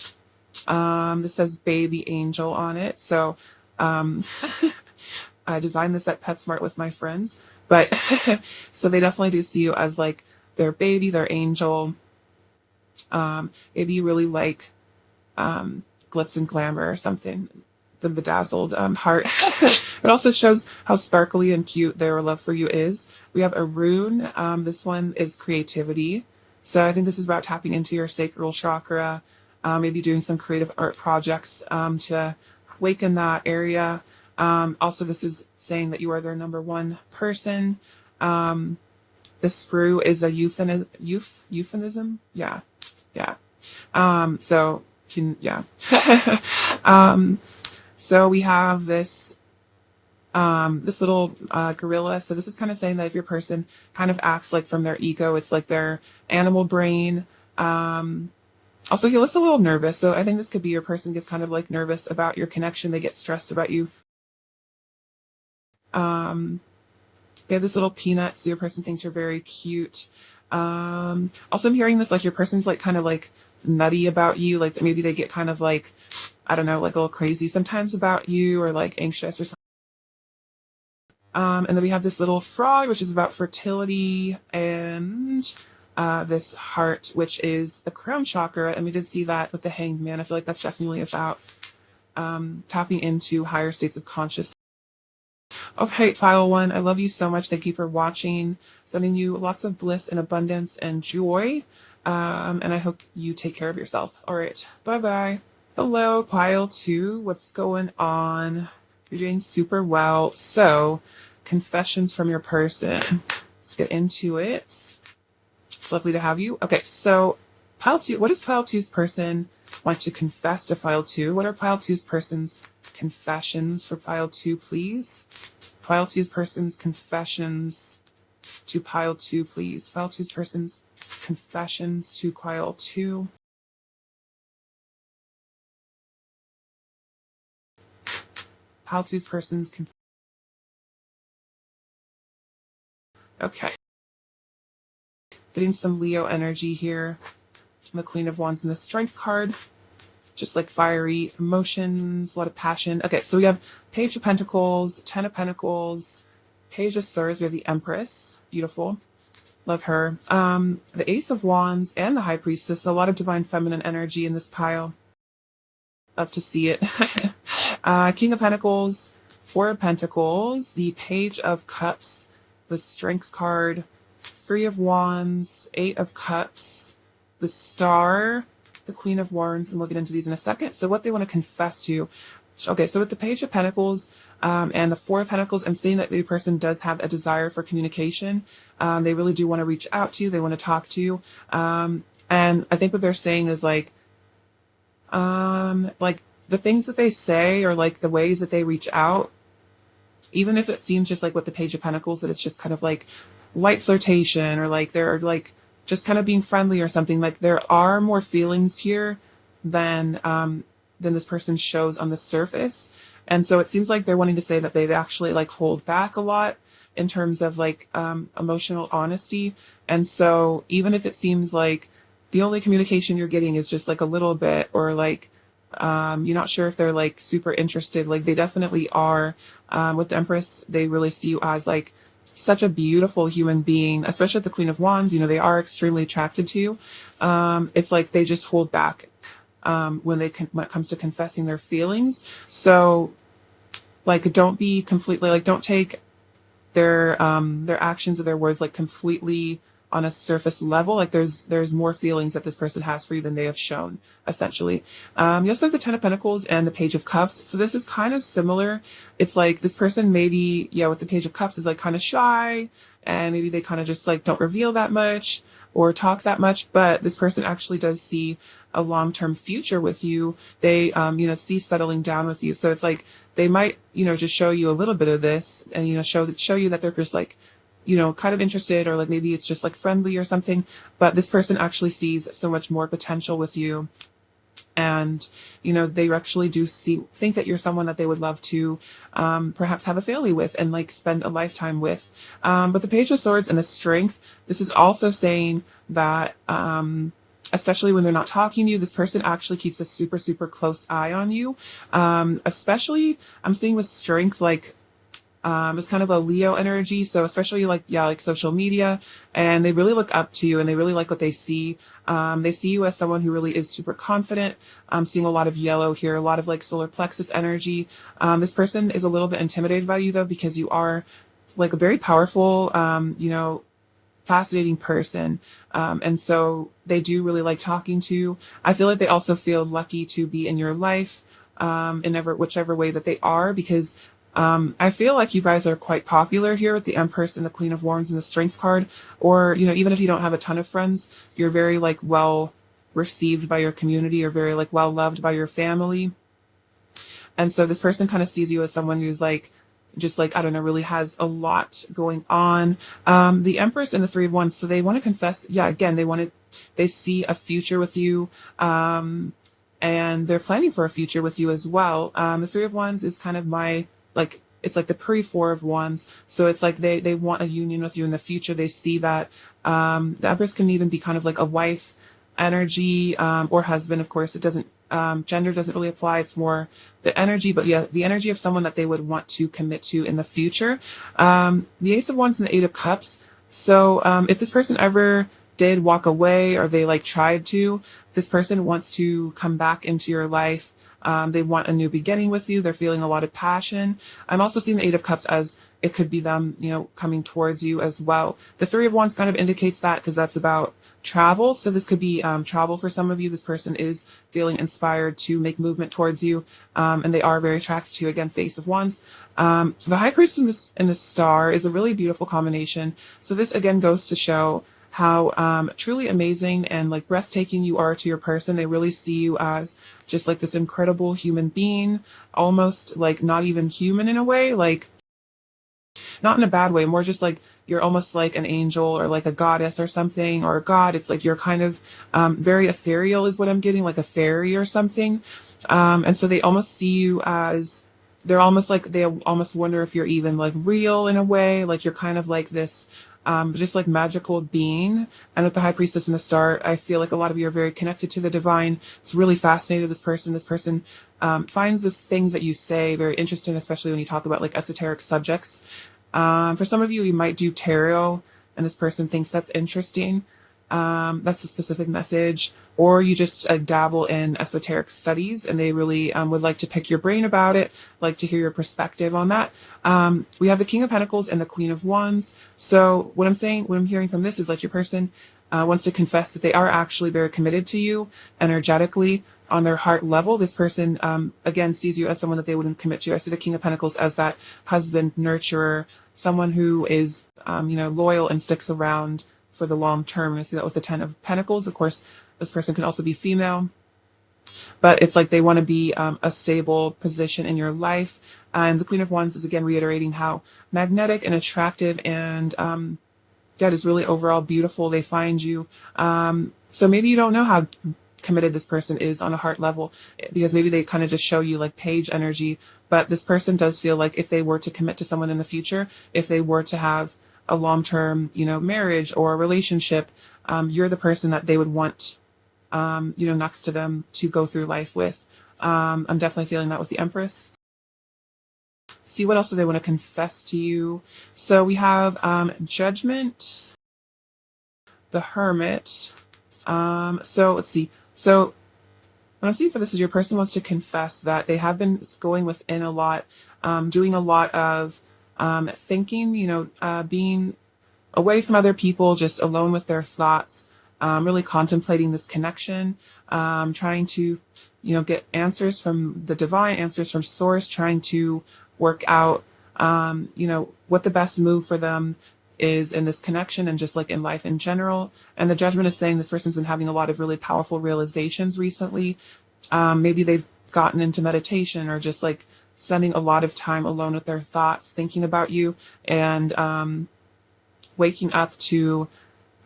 This says baby angel on it. So I designed this at PetSmart with my friends, but so they definitely do see you as like their baby, their angel. Maybe you really like glitz and glamour or something, the bedazzled heart. It also shows how sparkly and cute their love for you is. We have a rune. This one is creativity. So I think this is about tapping into your sacral chakra, maybe doing some creative art projects to awaken that area. Also, this is saying that you are their number one person. The screw is a euphemism. Yeah. So, yeah. So we have this little gorilla. So this is kind of saying that if your person kind of acts like from their ego, it's like their animal brain. Also, he looks a little nervous. So I think this could be your person gets kind of like nervous about your connection. They get stressed about you. They have this little peanut, so your person thinks you're very cute. Also, I'm hearing this like your person's like kind of like nutty about you, like maybe they get kind of like, I don't know, like a little crazy sometimes about you, or like anxious or something. And then we have this little frog, which is about fertility, and this heart, which is the crown chakra. And we did see that with the Hanged Man. I feel like that's definitely about tapping into higher states of consciousness. Okay, File 1, I love you so much. Thank you for watching. Sending you lots of bliss and abundance and joy. And I hope you take care of yourself. All right, bye-bye. Hello, Pile 2. What's going on? You're doing super well. So, confessions from your person. Let's get into it. It's lovely to have you. Okay, so Pile 2, what does Pile 2's person want to confess to Pile 2? What are Pile 2's person's confessions for Pile 2, please? Pile 2's person's confessions to Pile 2, please. Pile 2's person's confessions to Pile 2. Pile 2's person's okay. Getting some Leo energy here. The Queen of Wands and the Strength card. Just like fiery emotions, a lot of passion. Okay, so we have Page of Pentacles, Ten of Pentacles, Page of Swords. We have the Empress. Beautiful. Love her. The Ace of Wands and the High Priestess. A lot of divine feminine energy in this pile. Love to see it. King of Pentacles, Four of Pentacles, the Page of Cups, the Strength card, Three of Wands, Eight of Cups, the Star, the Queen of Wands, and we'll get into these in a second. So what they want to confess to. Okay, so with the Page of Pentacles and the Four of Pentacles, I'm seeing that the person does have a desire for communication. They really do want to reach out to you. They want to talk to you. And I think what they're saying is like the things that they say, or like the ways that they reach out, even if it seems just like with the Page of Pentacles that it's just kind of like light flirtation, or like they're like just kind of being friendly or something. Like there are more feelings here than this person shows on the surface. And so it seems like they're wanting to say that they've actually like hold back a lot in terms of like emotional honesty. And so even if it seems like the only communication you're getting is just like a little bit, or like you're not sure if they're like super interested, like they definitely are. With the Empress, they really see you as like such a beautiful human being, especially the Queen of Wands. You know, they are extremely attracted to you. It's like they just hold back when when it comes to confessing their feelings. So like don't be completely like, don't take their actions or their words like completely on a surface level. Like there's more feelings that this person has for you than they have shown, essentially. You also have the Ten of Pentacles and the Page of Cups. So this is kind of similar. It's like this person maybe, yeah, with the Page of Cups is like kind of shy, and maybe they kind of just like don't reveal that much or talk that much, but this person actually does see a long-term future with you. They, see settling down with you. So it's like they might, just show you a little bit of this, and, show you that they're just like, kind of interested, or like maybe it's just like friendly or something. But this person actually sees so much more potential with you. And, they actually do think that you're someone that they would love to perhaps have a family with and like spend a lifetime with. But the Page of Swords and the Strength, this is also saying that, especially when they're not talking to you, this person actually keeps a super, super close eye on you. Especially I'm seeing with Strength, like, it's kind of a Leo energy. So especially like, yeah, like social media, and they really look up to you and they really like what they see. They see you as someone who really is super confident. I'm seeing a lot of yellow here, a lot of like solar plexus energy. This person is a little bit intimidated by you though, because you are like a very powerful, fascinating person. And so they do really like talking to you. I feel like they also feel lucky to be in your life, in whichever way that they are, because I feel like you guys are quite popular here with the Empress and the Queen of Wands and the Strength card. Or, even if you don't have a ton of friends, you're very like well received by your community, or very like well loved by your family. And so this person kind of sees you as someone who's like, just like, I don't know, really has a lot going on. The Empress and the Three of Wands, so they want to confess, yeah, again, they see a future with you, and they're planning for a future with you as well. The Three of Wands is kind of it's like the pre-Four of Wands. So it's like they want a union with you in the future. They see that, the Empress can even be kind of like a wife energy, or husband, of course. It doesn't, gender doesn't really apply. It's more the energy, but yeah, the energy of someone that they would want to commit to in the future. The Ace of Wands and the Eight of Cups. So, if this person ever did walk away, or they like tried to, this person wants to come back into your life. They want a new beginning with you. They're feeling a lot of passion. I'm also seeing the Eight of Cups as it could be them, coming towards you as well. The Three of Wands kind of indicates that, because that's about travel. So this could be travel for some of you. This person is feeling inspired to make movement towards you, and they are very attracted to you. Again, Face of Wands. The High Priestess and the Star is a really beautiful combination. So this again goes to show how truly amazing and like breathtaking you are to your person. They really see you as just like this incredible human being, almost like not even human in a way, like not in a bad way, more just like you're almost like an angel, or like a goddess or something, or a god. It's like you're kind of very ethereal is what I'm getting, like a fairy or something. And so they almost see you as, they almost wonder if you're even like real in a way, like you're kind of like this just like magical being. And with the High Priestess and the Star, I feel like a lot of you are very connected to the divine. It's really fascinated this person. This person finds these things that you say very interesting, especially when you talk about like esoteric subjects. For some of you, you might do tarot, and this person thinks that's interesting. That's a specific message. Or you just dabble in esoteric studies, and they really would like to pick your brain about it, like to hear your perspective on that. We have the King of Pentacles and the Queen of Wands. So what I'm hearing from this is like your person wants to confess that they are actually very committed to you energetically on their heart level. This person, again, sees you as someone that they wouldn't commit to. I see the King of Pentacles as that husband, nurturer, someone who is, loyal and sticks around for the long term. And I see that with the Ten of Pentacles. Of course, this person can also be female, but it's like they want to be a stable position in your life. And the Queen of Wands is again reiterating how magnetic and attractive and yeah, just really overall beautiful. They find you. So maybe you don't know how committed this person is on a heart level, because maybe they kind of just show you like page energy. But this person does feel like if they were to commit to someone in the future, if they were to have a long-term, marriage or a relationship, you're the person that they would want, next to them to go through life with. I'm definitely feeling that with the Empress. See, what else do they want to confess to you? So we have Judgment, the Hermit. So let's see. So what I'm seeing for this is your person wants to confess that they have been going within a lot, doing a lot of thinking, being away from other people, just alone with their thoughts, really contemplating this connection, trying to, get answers from the divine, answers from source, trying to work out, what the best move for them is in this connection and just like in life in general. And the Judgment is saying this person's been having a lot of really powerful realizations recently. Maybe they've gotten into meditation or just like spending a lot of time alone with their thoughts, thinking about you, and waking up to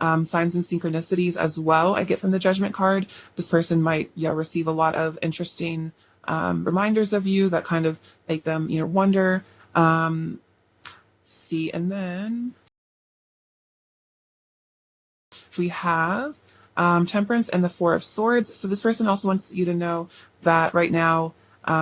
signs and synchronicities as well. I get from the Judgment card, this person might receive a lot of interesting reminders of you that kind of make them wonder. See, and then we have Temperance and the Four of Swords. So this person also wants you to know that right now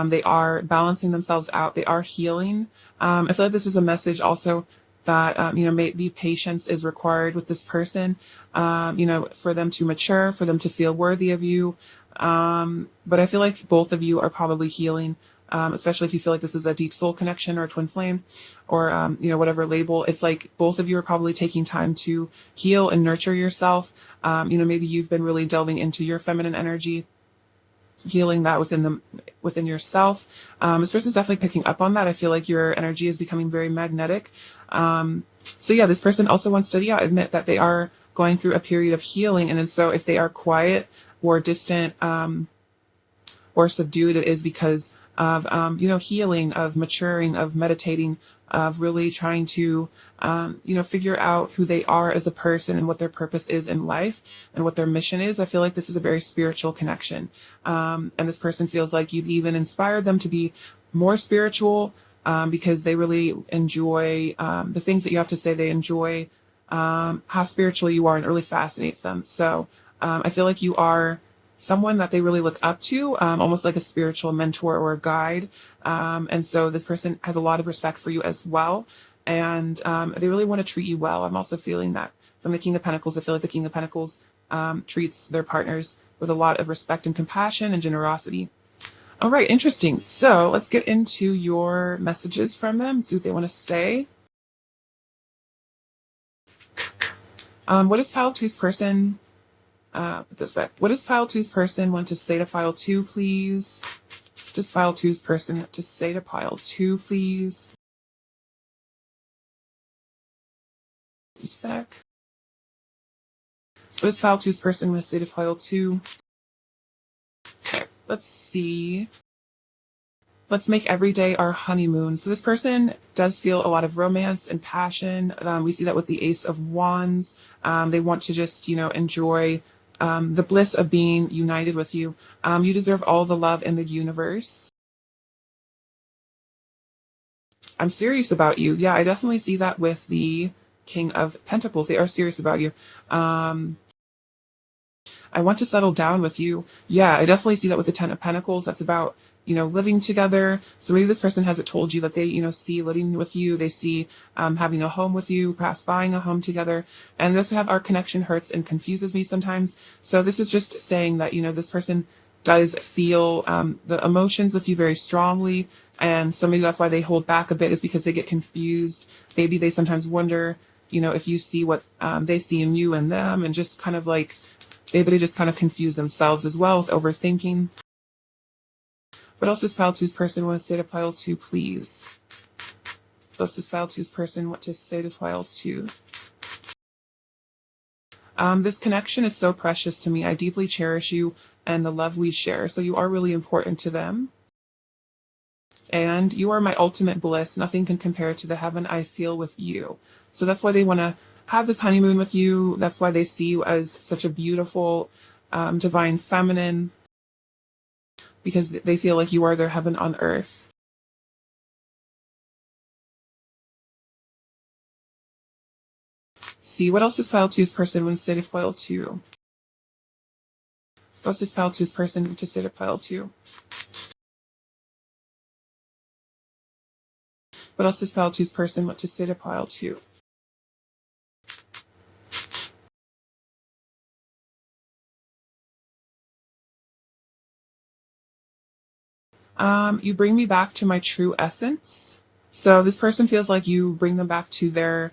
they are balancing themselves out. They are healing. I feel like this is a message also that, maybe patience is required with this person, for them to mature, for them to feel worthy of you. But I feel like both of you are probably healing, especially if you feel like this is a deep soul connection or a twin flame or, whatever label. It's like both of you are probably taking time to heal and nurture yourself. Maybe you've been really delving into your feminine energy, healing that within yourself. This person's definitely picking up on that. I feel like your energy is becoming very magnetic. So yeah, this person also wants to, admit that they are going through a period of healing. And so if they are quiet or distant, or subdued, it is because of, healing, of maturing, of meditating, of really trying to, figure out who they are as a person and what their purpose is in life and what their mission is. I feel like this is a very spiritual connection. And this person feels like you've even inspired them to be more spiritual, because they really enjoy, the things that you have to say. They enjoy, how spiritual you are, and it really fascinates them. So, I feel like you are someone that they really look up to, almost like a spiritual mentor or a guide. And so this person has a lot of respect for you as well. And they really want to treat you well. I'm also feeling that from the King of Pentacles. I feel like the King of Pentacles treats their partners with a lot of respect and compassion and generosity. All right, interesting. So let's get into your messages from them, see what they want to stay. What does Pile 2's person... put this back. What does Pile 2's person want to say to Pile 2, please? Does Pile 2's person to say to Pile 2, please? This back. What does Pile 2's person want to say to Pile 2? Okay, let's see. Let's make every day our honeymoon. So this person does feel a lot of romance and passion. We see that with the Ace of Wands. They want to just, enjoy the bliss of being united with you. You deserve all the love in the universe. I'm serious about you. Yeah, I definitely see that with the King of Pentacles. They are serious about you. I want to settle down with you. Yeah, I definitely see that with the Ten of Pentacles. That's about, living together. So maybe this person hasn't told you that they, see living with you. They see having a home with you, perhaps buying a home together. And this have our connection hurts and confuses me sometimes. So this is just saying that, this person does feel the emotions with you very strongly. And so maybe that's why they hold back a bit, is because they get confused. Maybe they sometimes wonder, if you see what they see in you and them, and just kind of like, maybe they just kind of confuse themselves as well with overthinking. What else does Pile 2's person want to say to Pile 2, please? What else does Pile 2's person want to say to Pile 2? This connection is so precious to me. I deeply cherish you and the love we share. So you are really important to them. And you are my ultimate bliss. Nothing can compare to the heaven I feel with you. So that's why they want to have this honeymoon with you. That's why they see you as such a beautiful, divine feminine, because they feel like you are their heaven on earth. See, what else is pile two's person when state of pile two? What else is pile two's person to state of pile two? What else is pile two's person what to state of pile two? You bring me back to my true essence. So this person feels like you bring them back to their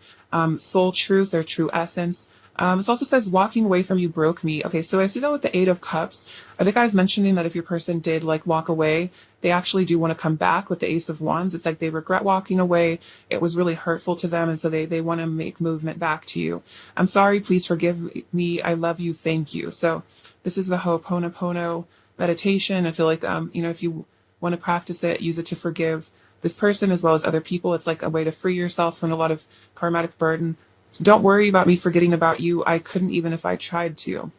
soul truth, their true essence. It also says walking away from you broke me. Okay, so I see that with the Eight of Cups. I think I was mentioning that if your person did like walk away, they actually do want to come back with the Ace of Wands. It's like they regret walking away. It was really hurtful to them, and so they want to make movement back to you. I'm sorry, please forgive me. I love you. Thank you. So this is the Ho'oponopono meditation. I feel like, if you want to practice it, use it to forgive this person as well as other people. It's like a way to free yourself from a lot of karmatic burden. So don't worry about me forgetting about you. I couldn't even if I tried to.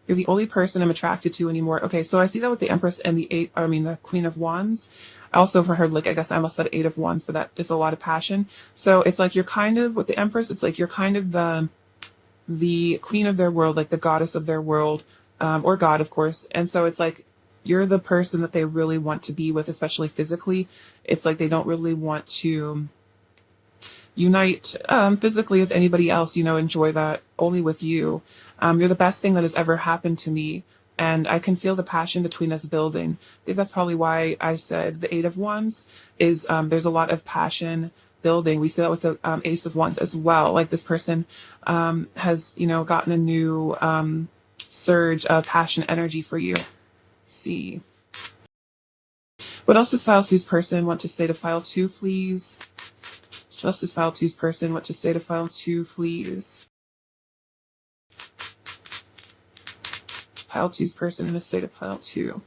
You're the only person I'm attracted to anymore. Okay, so I see that with the Empress and the Queen of Wands. Also for her, like, I guess I almost said Eight of Wands, but that is a lot of passion. So it's like you're kind of, with the Empress, it's like you're kind of the queen of their world, like the goddess of their world, or God, of course. And so it's like, you're the person that they really want to be with, especially physically. It's like they don't really want to unite physically with anybody else, enjoy that only with you. You're the best thing that has ever happened to me. And I can feel the passion between us building. I think that's probably why I said the Eight of Wands is there's a lot of passion building. We see that with the Ace of Wands as well. Like this person has, gotten a new surge of passion energy for you. See. What else does file two's person want to say to file two, please? What else does file two's person want to say to file two, please? Pile two's person in a state of file two.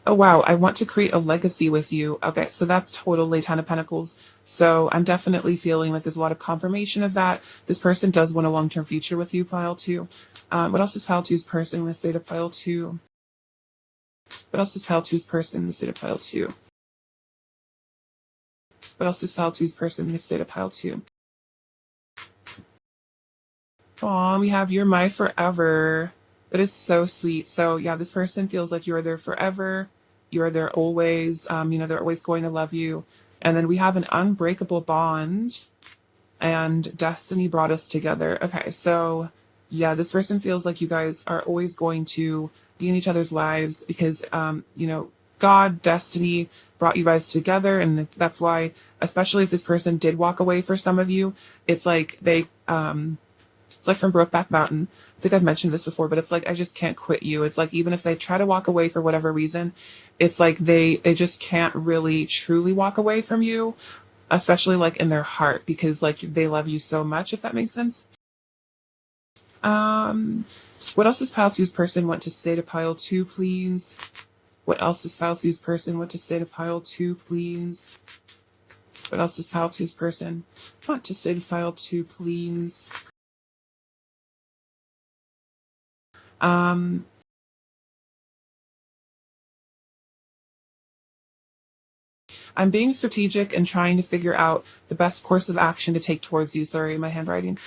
Oh wow, I want to create a legacy with you. Okay, so that's totally Ten of Pentacles. So I'm definitely feeling like there's a lot of confirmation of that. This person does want a long-term future with you, pile two. What else is pile two's person in a state of file two? What else is pile two's person in the state of pile two? What else is pile two's person in the state of pile two? Aw, we have You're My Forever. That is so sweet. So yeah, this person feels like you're there forever. You're there always. They're always going to love you. And then we have an unbreakable bond. And destiny brought us together. Okay, so yeah, this person feels like you guys are always going to be in each other's lives because, God, destiny brought you guys together. And that's why, especially if this person did walk away for some of you, it's like it's like from Brokeback Mountain. I think I've mentioned this before, but it's like, I just can't quit you. It's like, even if they try to walk away for whatever reason, it's like they just can't really truly walk away from you, especially like in their heart, because like they love you so much, if that makes sense. What else does pile two's person want to say to pile two, please? What else does pile two's person want to say to pile two, please? What else does pile two's person want to say to pile two, please? I'm being strategic and trying to figure out the best course of action to take towards you. Sorry, my handwriting.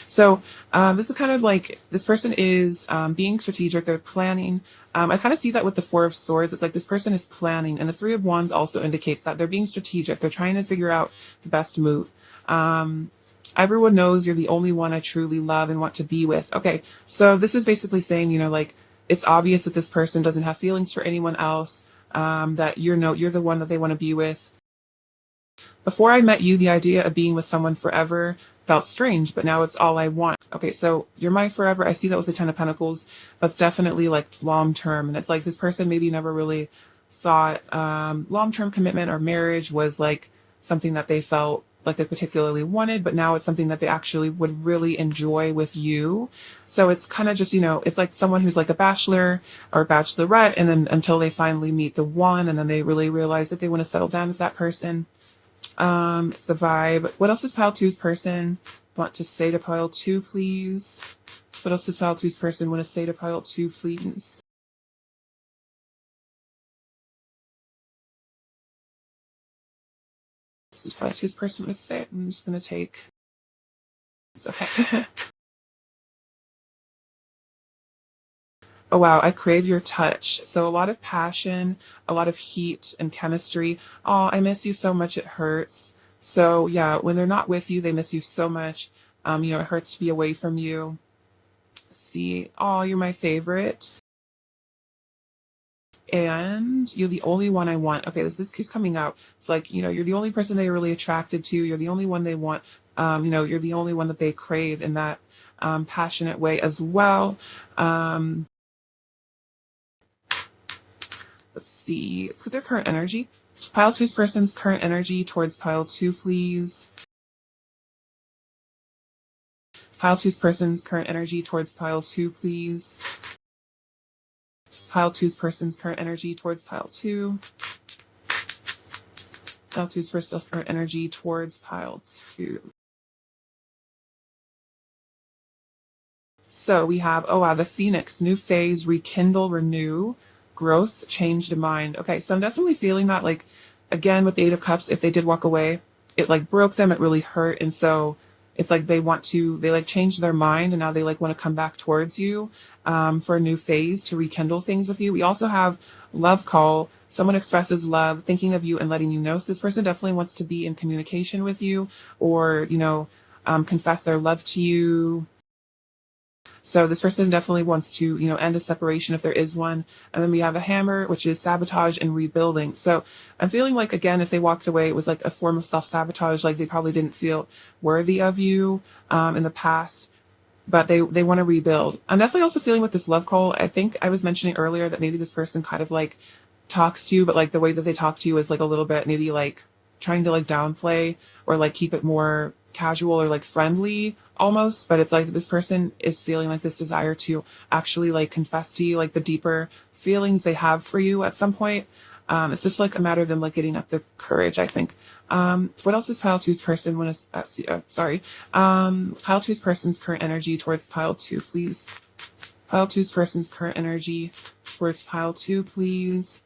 So this is kind of like, this person is being strategic. They're planning. I kind of see that with the Four of Swords. It's like this person is planning. And the Three of Wands also indicates that they're being strategic. They're trying to figure out the best move. Everyone knows you're the only one I truly love and want to be with. Okay, so this is basically saying, it's obvious that this person doesn't have feelings for anyone else. That you're the one that they want to be with. Before I met you, the idea of being with someone forever felt strange, but now it's all I want. Okay, so you're my forever. I see that with the Ten of Pentacles. That's definitely like long term. And it's like this person maybe never really thought long-term commitment or marriage was like something that they felt like they particularly wanted, but now it's something that they actually would really enjoy with you. So it's kind of just, it's like someone who's like a bachelor or bachelorette, and then until they finally meet the one, and then they really realize that they want to settle down with that person. It's the vibe. What else is pile two's person want to say to pile 2, please? What else does pile 2's person want to say to pile 2, please? This is pile 2's person want to say. I'm just going to take... It's okay. Oh wow, I crave your touch. So a lot of passion, a lot of heat and chemistry. Oh, I miss you so much, it hurts. So yeah, when they're not with you, they miss you so much. It hurts to be away from you. Let's see, oh, you're my favorite. And you're the only one I want. Okay, this keeps coming out. It's like, you're the only person they're really attracted to. You're the only one they want. You're the only one that they crave in that passionate way as well. Let's see. Let's get their current energy. Pile 2's person's current energy towards pile 2, please. Pile 2's person's current energy towards pile 2, please. Pile 2's person's current energy towards pile 2. Pile 2's person's current energy towards pile 2. So we have, oh wow, the Phoenix, new phase, rekindle, renew, growth, change to mind. Okay, so I'm definitely feeling that, like, again, with the Eight of Cups, if they did walk away, it like broke them, it really hurt. And so it's like they like change their mind, and now they like want to come back towards you for a new phase to rekindle things with you. We also have love call. Someone expresses love, thinking of you and letting you know. So this person definitely wants to be in communication with you, or, confess their love to you. So this person definitely wants to, end a separation if there is one. And then we have a hammer, which is sabotage and rebuilding. So I'm feeling like, again, if they walked away, it was like a form of self-sabotage. Like they probably didn't feel worthy of you in the past, but they want to rebuild. I'm definitely also feeling with this love call. I think I was mentioning earlier that maybe this person kind of like talks to you, but like the way that they talk to you is like a little bit maybe like trying to like downplay or like keep it more casual or like friendly almost, but it's like this person is feeling like this desire to actually like confess to you like the deeper feelings they have for you at some point. It's just like a matter of them like getting up the courage, I think. What else is pile 2's person when it's pile 2's person's current energy towards pile 2, please? Pile 2's person's current energy towards pile 2, please.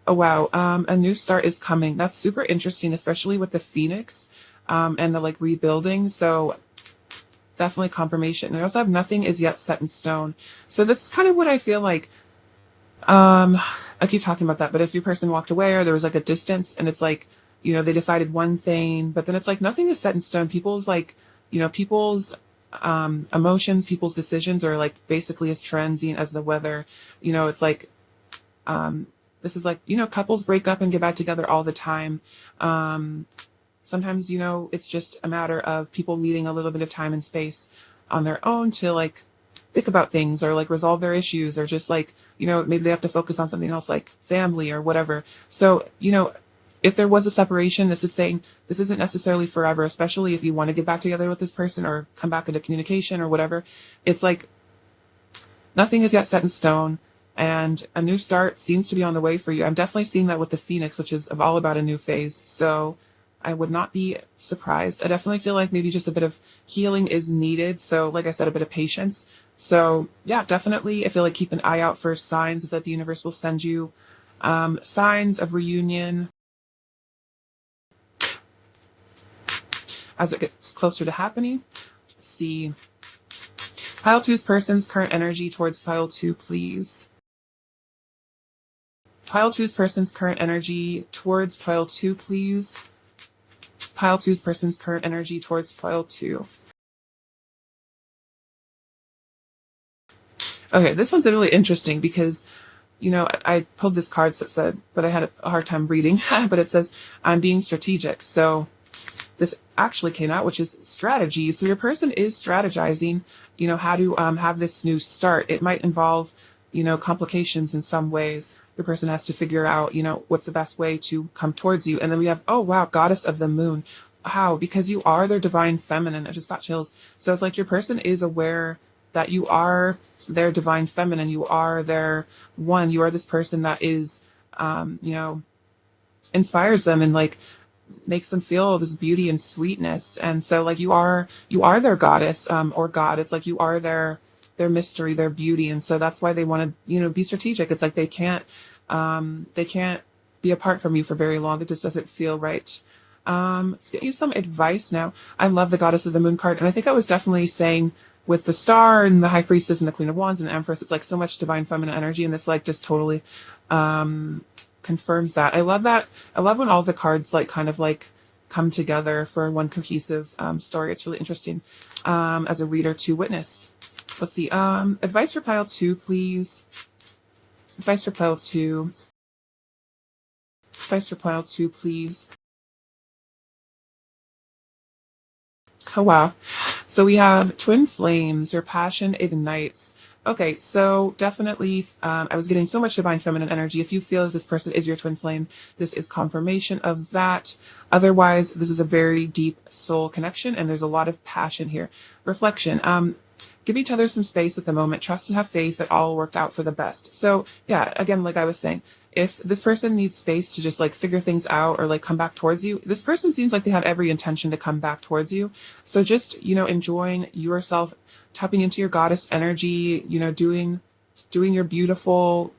Oh wow, a new start is coming. That's super interesting, especially with the Phoenix and the like rebuilding. So definitely confirmation. And I also have nothing is yet set in stone. So that's kind of what I feel like. I keep talking about that, but if your person walked away or there was like a distance and it's like, they decided one thing, but then it's like nothing is set in stone. People's like, people's emotions, people's decisions are like basically as transient as the weather. It's like, this is like, couples break up and get back together all the time. Sometimes, it's just a matter of people needing a little bit of time and space on their own to like think about things or like resolve their issues or just like, maybe they have to focus on something else like family or whatever. So, if there was a separation, this is saying this isn't necessarily forever, especially if you want to get back together with this person or come back into communication or whatever. It's like nothing is yet set in stone. And a new start seems to be on the way for you. I'm definitely seeing that with the Phoenix, which is all about a new phase. So I would not be surprised. I definitely feel like maybe just a bit of healing is needed. So like I said, a bit of patience. So yeah, definitely I feel like keep an eye out for signs that the universe will send you. Signs of reunion as it gets closer to happening. Let's see. Pile 2's person's current energy towards pile 2, please. Pile 2's person's current energy towards pile 2, please. Pile 2's person's current energy towards pile 2. Okay, this one's really interesting because, I pulled this card that said, but I had a hard time reading, but it says, I'm being strategic. So this actually came out, which is strategy. So your person is strategizing, how to have this new start. It might involve, complications in some ways. Your person has to figure out, what's the best way to come towards you. And then we have, oh wow, goddess of the moon. How? Because you are their divine feminine. I just got chills. So it's like your person is aware that you are their divine feminine. You are their one. You are this person that is, inspires them and like makes them feel this beauty and sweetness. And so like you are their goddess, or god. It's like you are their mystery, their beauty. And so that's why they want to, be strategic. It's like they can't be apart from you for very long. It just doesn't feel right. Let's get you some advice now. I love the Goddess of the Moon card, and I think I was definitely saying with the Star and the High Priestess and the Queen of Wands and the Empress, it's like so much divine feminine energy, and this like just totally confirms that. I love that. I love when all the cards like kind of like come together for one cohesive story. It's really interesting as a reader to witness. Let's see. Advice for pile 2, please. Advice for pile 2. Advice for pile 2, please. Oh, wow. So we have twin flames, your passion ignites. Okay, so definitely, I was getting so much divine feminine energy. If you feel that this person is your twin flame, this is confirmation of that. Otherwise, this is a very deep soul connection, and there's a lot of passion here. Reflection. Give each other some space at the moment. Trust and have faith that all worked out for the best. So yeah, again, like I was saying, if this person needs space to just like figure things out or like come back towards you, this person seems like they have every intention to come back towards you. So just, enjoying yourself, tapping into your goddess energy, doing your beautiful,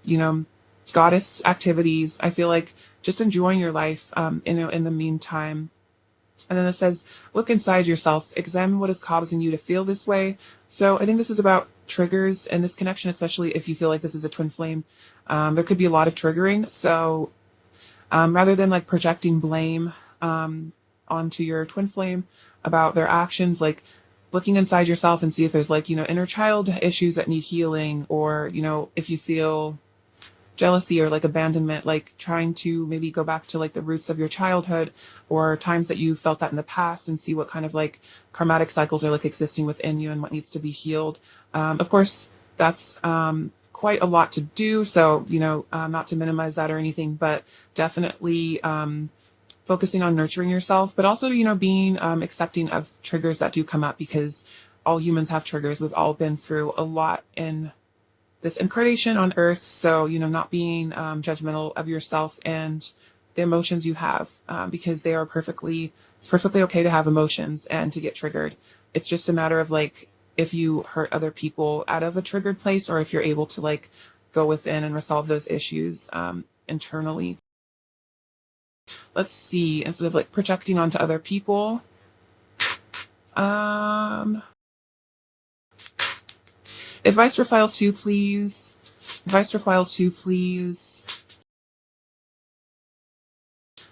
goddess activities. I feel like just enjoying your life, in the meantime. And then it says, look inside yourself, examine what is causing you to feel this way. So I think this is about triggers in this connection, especially if you feel like this is a twin flame. There could be a lot of triggering. So rather than like projecting blame onto your twin flame about their actions, like looking inside yourself and see if there's like, inner child issues that need healing, or, if you feel jealousy or like abandonment, like trying to maybe go back to like the roots of your childhood or times that you felt that in the past, and see what kind of like karmatic cycles are like existing within you and what needs to be healed. Of course, that's quite a lot to do. So, not to minimize that or anything, but definitely focusing on nurturing yourself, but also, being accepting of triggers that do come up, because all humans have triggers. We've all been through a lot in this incarnation on earth. So, not being judgmental of yourself and the emotions you have, because it's perfectly okay to have emotions and to get triggered. It's just a matter of like, if you hurt other people out of a triggered place, or if you're able to like go within and resolve those issues internally. Let's see, instead of like projecting onto other people. Advice for file 2, please. Advice for file 2, please.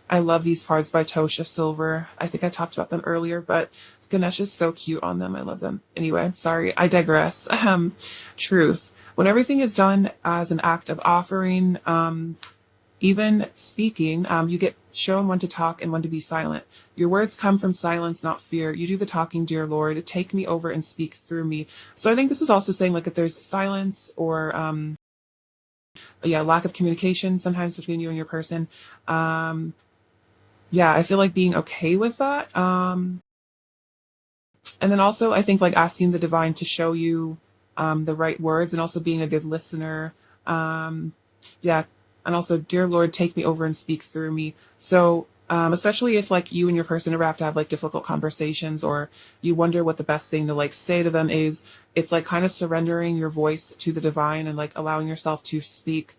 I love these cards by Tosha Silver. I think I talked about them earlier, but Ganesh is so cute on them. I love them. Anyway, sorry, I digress. Truth. When everything is done as an act of offering, even speaking, you get shown when to talk and when to be silent. Your words come from silence, not fear. You do the talking, dear Lord. Take me over and speak through me. So I think this is also saying like if there's silence or lack of communication sometimes between you and your person. I feel like being okay with that. And then also I think like asking the divine to show you the right words, and also being a good listener. And also, dear Lord, take me over and speak through me. So, especially if like you and your person ever have to have like difficult conversations, or you wonder what the best thing to like say to them is, it's like kind of surrendering your voice to the divine and like allowing yourself to speak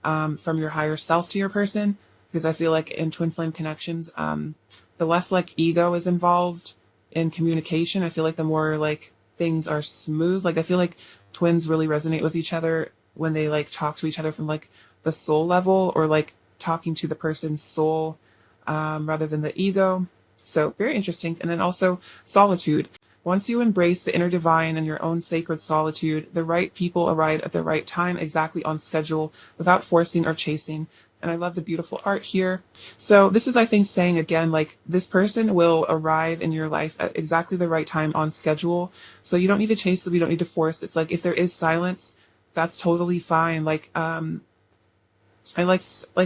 from your higher self to your person. Because I feel like in twin flame connections, the less like ego is involved in communication, I feel like the more like things are smooth. Like I feel like twins really resonate with each other when they like talk to each other from like the soul level, or like talking to the person's soul rather than the ego. So very interesting. And then also solitude. Once you embrace the inner divine and your own sacred solitude, the right people arrive at the right time, exactly on schedule, without forcing or chasing. And I love the beautiful art here. So this is, I think, saying again, like this person will arrive in your life at exactly the right time on schedule. So you don't need to chase them. You don't need to force. It's like, if there is silence, that's totally fine. Like, I like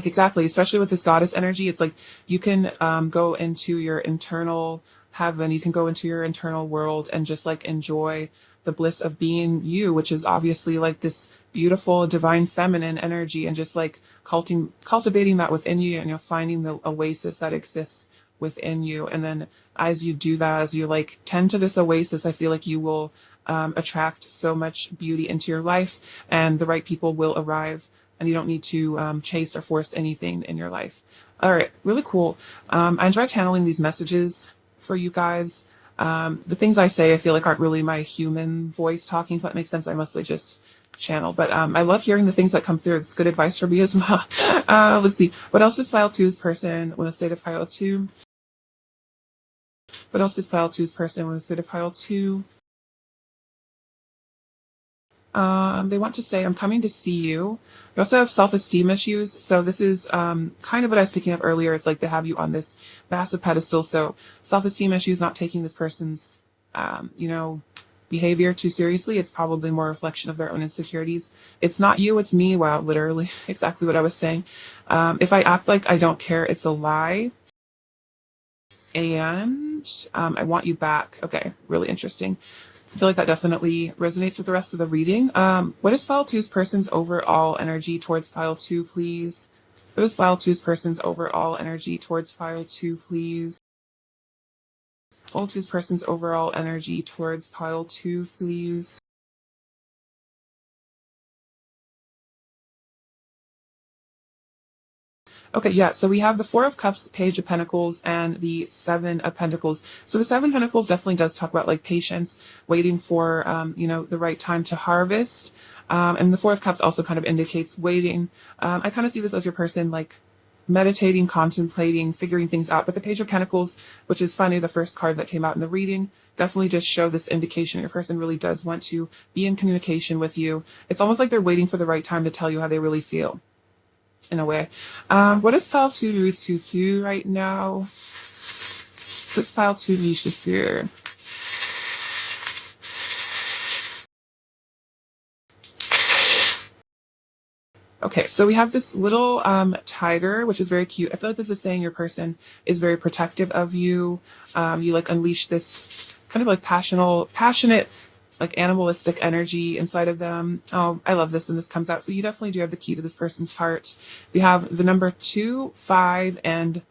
exactly, especially with this goddess energy, it's like you can go into your internal heaven, you can go into your internal world and just like enjoy the bliss of being you, which is obviously like this beautiful divine feminine energy, and just like cultivating that within you, and finding the oasis that exists within you. And then as you do that, as you like tend to this oasis, I feel like you will attract so much beauty into your life, and the right people will arrive, and you don't need to chase or force anything in your life. All right, really cool. I enjoy channeling these messages for you guys. The things I say, I feel like aren't really my human voice talking, if that makes sense. I mostly just channel, but I love hearing the things that come through. It's good advice for me as well. Let's see. What else is pile two's person when a state of pile two? What else is pile two's person when a state of pile two? They want to say, I'm coming to see you. You also have self-esteem issues. So this is kind of what I was picking up earlier. It's like they have you on this massive pedestal. So self-esteem issues, not taking this person's, behavior too seriously. It's probably more a reflection of their own insecurities. It's not you, it's me. Wow, literally exactly what I was saying. If I act like I don't care, it's a lie. And I want you back. Okay, really interesting. I feel like that definitely resonates with the rest of the reading. What is pile two's person's overall energy towards pile two, please? What is pile two's person's overall energy towards pile two, please? Pile two's person's overall energy towards pile two, please. Okay, yeah, so we have the Four of Cups, Page of Pentacles, and the Seven of Pentacles. So the Seven of Pentacles definitely does talk about like patience, waiting for, the right time to harvest. And the Four of Cups also kind of indicates waiting. I kind of see this as your person like meditating, contemplating, figuring things out. But the Page of Pentacles, which is funny, the first card that came out in the reading, definitely just show this indication your person really does want to be in communication with you. It's almost like they're waiting for the right time to tell you how they really feel, in a way. What is pile two to do right now? What's pile two to fear? Okay, so we have this little tiger, which is very cute. I feel like this is saying your person is very protective of you. You like unleash this kind of like passionate, like animalistic energy inside of them. Oh, I love this when this comes out. So you definitely do have the key to this person's heart. We have the number 2, 5, and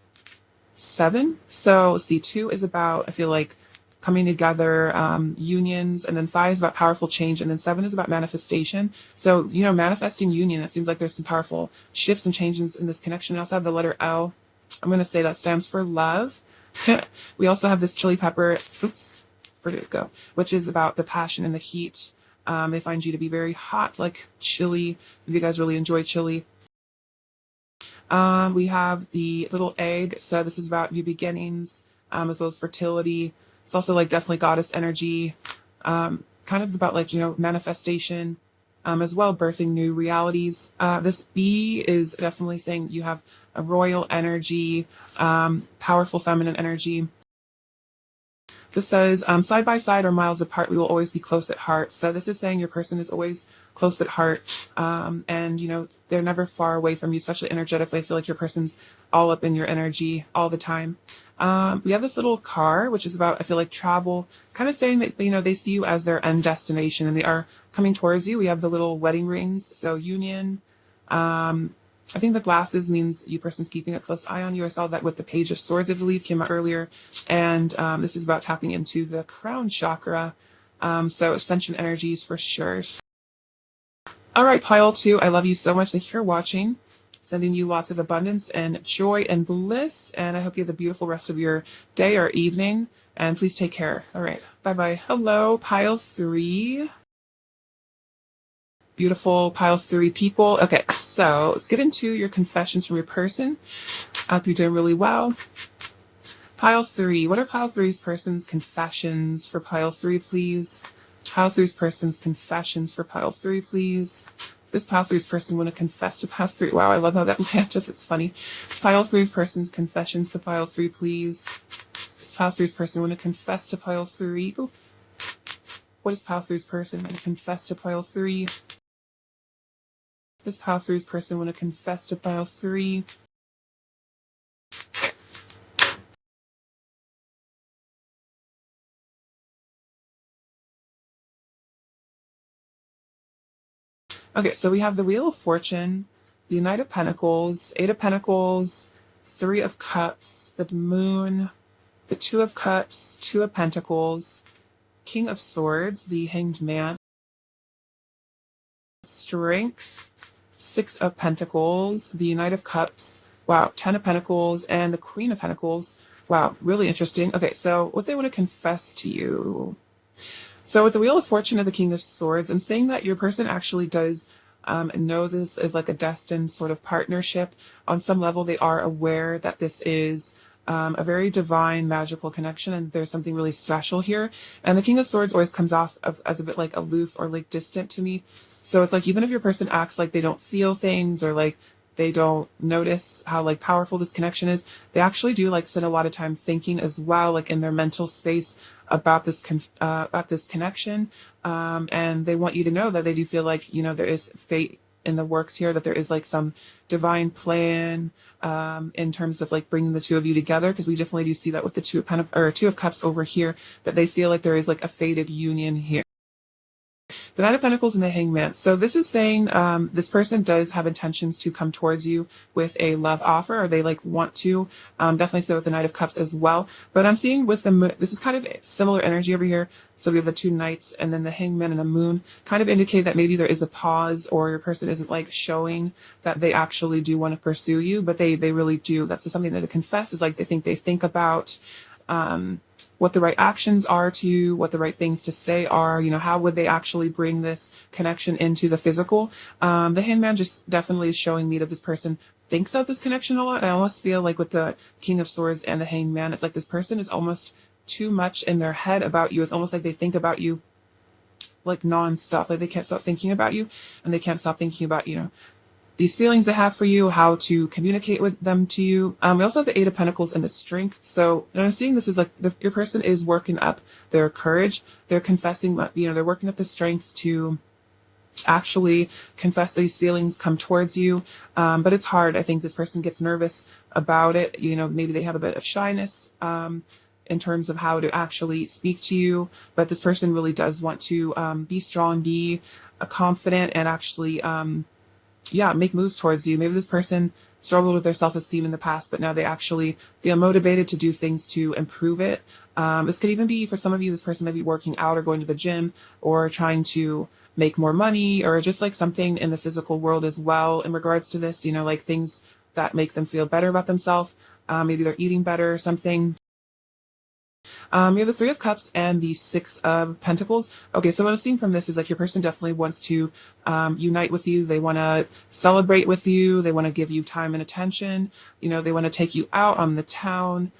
7. So let's see, 2 is about, I feel like, coming together, unions, and then 5 is about powerful change, and then 7 is about manifestation. So, manifesting union, it seems like there's some powerful shifts and changes in this connection. We also have the letter L. I'm going to say that stands for love. We also have this chili pepper. Oops, where did it go? Which is about the passion and the heat. They find you to be very hot, like chili. If you guys really enjoy chili. We have the little egg. So this is about new beginnings, as well as fertility. It's also like definitely goddess energy, kind of about like, manifestation, as well, birthing new realities. This bee is definitely saying you have a royal energy, powerful feminine energy. This says, side by side or miles apart, we will always be close at heart. So this is saying your person is always close at heart. And, they're never far away from you, especially energetically. I feel like your person's all up in your energy all the time. We have this little car, which is about, I feel like, travel, kind of saying that, they see you as their end destination and they are coming towards you. We have the little wedding rings. So union. I think the glasses means you person's keeping a close eye on you. I saw that with the Page of Swords, I believe, came out earlier. And this is about tapping into the crown chakra. So ascension energies for sure. All right, pile 2, I love you so much. Thank you for watching. Sending you lots of abundance and joy and bliss. And I hope you have a beautiful rest of your day or evening. And please take care. All right, bye-bye. Hello, pile 3. Beautiful pile 3 people. Okay, so let's get into your confessions from your person. I hope you're doing really well. Pile 3. What are pile 3's person's confessions for pile 3, please? Pile 3's person's confessions for pile 3, please. This pile 3's person want to confess to pile 3. Wow, I love how that landed. It's funny. Pile 3's person's confessions to pile 3, please. This pile 3's person want to confess to pile 3. Ooh. What is pile 3's person want to confess to pile 3? This pile 3's person want to confess to pile 3. Okay, so we have the Wheel of Fortune, the Knight of Pentacles, 8 of Pentacles, Three of Cups, the Moon, the Two of Cups, Two of Pentacles, King of Swords, the Hanged Man, Strength, Six of Pentacles, the Knight of Cups, wow, Ten of Pentacles, and the Queen of Pentacles. Wow, really interesting. Okay, so what they want to confess to you. So with the Wheel of Fortune and the King of Swords, I'm saying that your person actually does know this is like a destined sort of partnership. On some level, they are aware that this is a very divine, magical connection, and there's something really special here. And the King of Swords always comes off as a bit like aloof or like distant to me. So it's like even if your person acts like they don't feel things or like they don't notice how like powerful this connection is, they actually do like spend a lot of time thinking as well, like in their mental space about this connection. And they want you to know that they do feel like, you know, there is fate in the works here, that there is like some divine plan in terms of like bringing the two of you together, because we definitely do see that with the Two of Cups over here, that they feel like there is like a fated union here. The Knight of Pentacles and the Hangman. So this is saying this person does have intentions to come towards you with a love offer, or they like want to. Definitely so with the Knight of Cups as well. But I'm seeing with this is kind of similar energy over here. So we have the two knights and then the Hangman and the Moon kind of indicate that maybe there is a pause, or your person isn't like showing that they actually do want to pursue you, but they really do. That's something that they confess, is like they think about what the right actions are to you, what the right things to say are, you know, how would they actually bring this connection into the physical. The Hangman just definitely is showing me that this person thinks of this connection a lot. I almost feel like with the King of Swords and the Hangman, it's like this person is almost too much in their head about you. It's almost like they think about you like non-stop, like they can't stop thinking about you, and they can't stop thinking about, you know, these feelings they have for you, how to communicate with them to you. We also have the Eight of Pentacles and the Strength. So I'm seeing this is like your person is working up their courage. They're confessing, you know, they're working up the strength to actually confess these feelings, come towards you. But it's hard. I think this person gets nervous about it. You know, maybe they have a bit of shyness in terms of how to actually speak to you. But this person really does want to be strong, be confident, and actually make moves towards you. Maybe this person struggled with their self-esteem in the past, but now they actually feel motivated to do things to improve it. This could even be, for some of you, this person might be working out or going to the gym or trying to make more money, or just like something in the physical world as well in regards to this, you know, like things that make them feel better about themselves. Maybe they're eating better or something. You have the Three of Cups and the Six of Pentacles. Okay, so what I'm seeing from this is like your person definitely wants to unite with you. They want to celebrate with you. They want to give you time and attention. You know, they want to take you out on the town,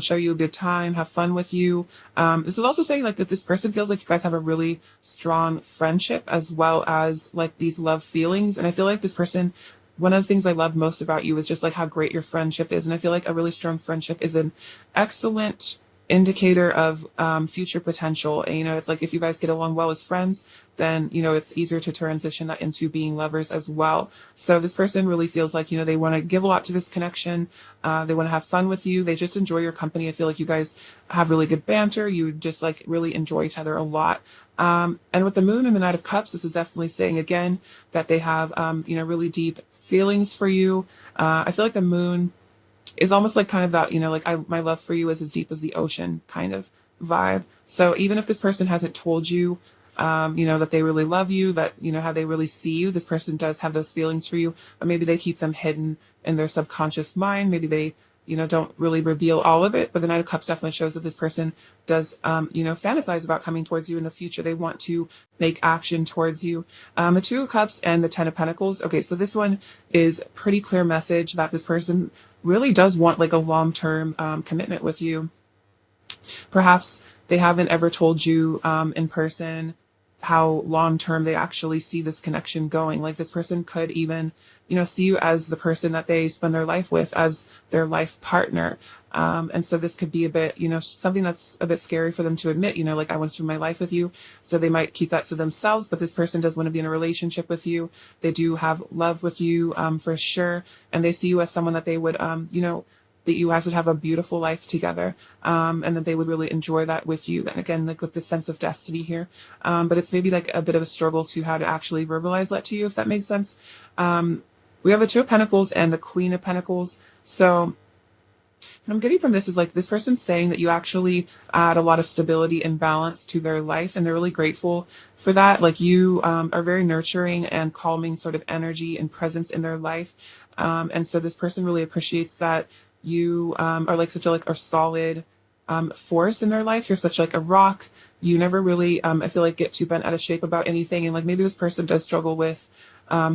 show you a good time, have fun with you. This is also saying like that this person feels like you guys have a really strong friendship, as well as like these love feelings. And I feel like this person, one of the things I love most about you is just like how great your friendship is. And I feel like a really strong friendship is an excellent indicator of future potential. And, you know, it's like if you guys get along well as friends, then, you know, it's easier to transition that into being lovers as well. So this person really feels like, you know, they want to give a lot to this connection. They want to have fun with you. They just enjoy your company. I feel like you guys have really good banter. You just like really enjoy each other a lot. And with the Moon and the Knight of Cups, this is definitely saying again that they have, you know, really deep feelings for you. I feel like the Moon is almost like kind of that, you know, like my love for you is as deep as the ocean kind of vibe. So even if this person hasn't told you, you know, that they really love you, that, you know, how they really see you, this person does have those feelings for you, but maybe they keep them hidden in their subconscious mind. Maybe they, you know, don't really reveal all of it. But the Knight of Cups definitely shows that this person does, you know, fantasize about coming towards you in the future. They want to make action towards you. The Two of Cups and the Ten of Pentacles. Okay, so this one is pretty clear message that this person really does want like a long-term commitment with you. Perhaps they haven't ever told you in person how long-term they actually see this connection going. Like this person could even, you know, see you as the person that they spend their life with, as their life partner. And so this could be a bit, you know, something that's a bit scary for them to admit, you know, like I want to spend my life with you. So they might keep that to themselves, but this person does want to be in a relationship with you. They do have love with you, for sure. And they see you as someone that they would, you know, that you guys would have a beautiful life together, and that they would really enjoy that with you. And again, like with this sense of destiny here. But it's maybe like a bit of a struggle to how to actually verbalize that to you, if that makes sense. We have the Two of Pentacles and the Queen of Pentacles. So And I'm getting from this is like this person's saying that you actually add a lot of stability and balance to their life, and they're really grateful for that. Like you are very nurturing and calming sort of energy and presence in their life. And so this person really appreciates that you are like such a like a solid force in their life. You're such like a rock. You never really, I feel like, get too bent out of shape about anything. And like maybe this person does struggle with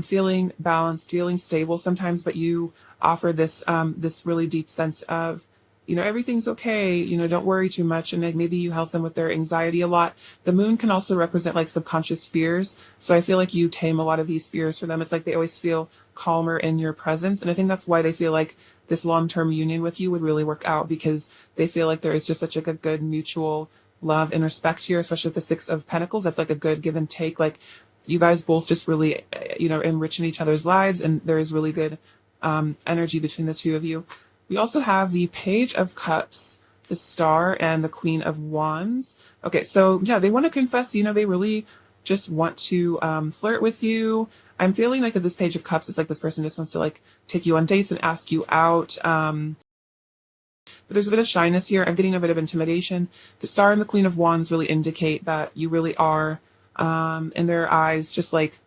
feeling balanced, feeling stable sometimes, but you offer this this really deep sense of, you know, everything's okay, you know, don't worry too much. And like maybe you help them with their anxiety a lot. The moon can also represent like subconscious fears. So I feel like you tame a lot of these fears for them. It's like they always feel calmer in your presence. And I think that's why they feel like this long-term union with you would really work out, because they feel like there is just such like a good mutual love and respect here, especially with the Six of Pentacles. That's like a good give and take. Like you guys both just really, you know, enriching each other's lives, and there is really good energy between the two of you. We also have the Page of Cups, the Star, and the Queen of Wands. Okay, so yeah, they want to confess, you know, they really just want to flirt with you. I'm feeling like at this Page of Cups, it's like this person just wants to like take you on dates and ask you out. But there's a bit of shyness here. I'm getting a bit of intimidation. The Star and the Queen of Wands really indicate that you really are, in their eyes, just like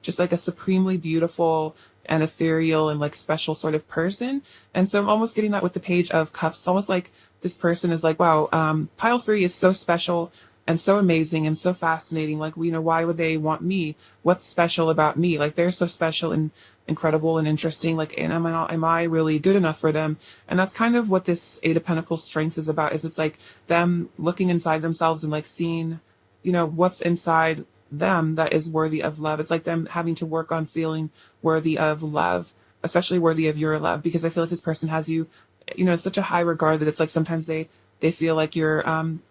a supremely beautiful and ethereal and like special sort of person. And so I'm almost getting that with the Page of Cups. It's almost like this person is like, wow, pile 3 is so special and so amazing and so fascinating. Like, you know, why would they want me? What's special about me? Like, they're so special and incredible and interesting. Like, and am I really good enough for them? And that's kind of what this Eight of Pentacles strength is about, is it's like them looking inside themselves and like seeing, you know, what's inside them that is worthy of love. It's like them having to work on feeling worthy of love, especially worthy of your love, because I feel like this person has you, you know, in such a high regard that it's like sometimes they feel like you're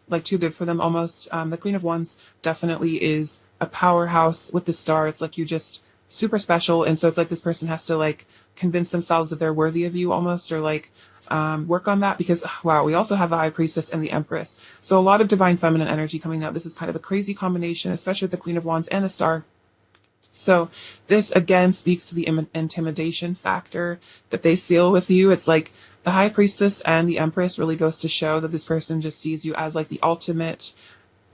like too good for them almost. The Queen of Wands definitely is a powerhouse with the Star. It's like you just super special, and so it's like this person has to like convince themselves that they're worthy of you almost, or like work on that, because wow, we also have the High Priestess and the Empress. So a lot of divine feminine energy coming out. This is kind of a crazy combination, especially with the Queen of Wands and the Star. So this again speaks to the intimidation factor that they feel with you. It's like the High Priestess and the Empress really goes to show that this person just sees you as like the ultimate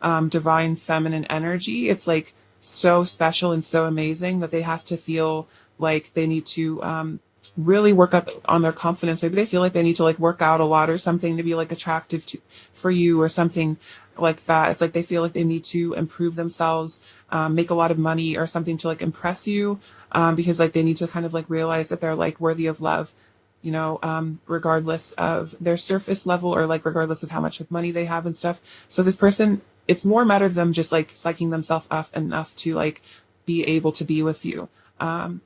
divine feminine energy. It's like so special and so amazing that they have to feel like they need to really work up on their confidence. Maybe they feel like they need to like work out a lot or something to be like attractive to for you or something like that. It's like they feel like they need to improve themselves, make a lot of money or something to like impress you, because like they need to kind of like realize that they're like worthy of love, you know, regardless of their surface level or like regardless of how much money they have and stuff. So this person, it's more a matter of them just like psyching themselves up enough to like be able to be with you.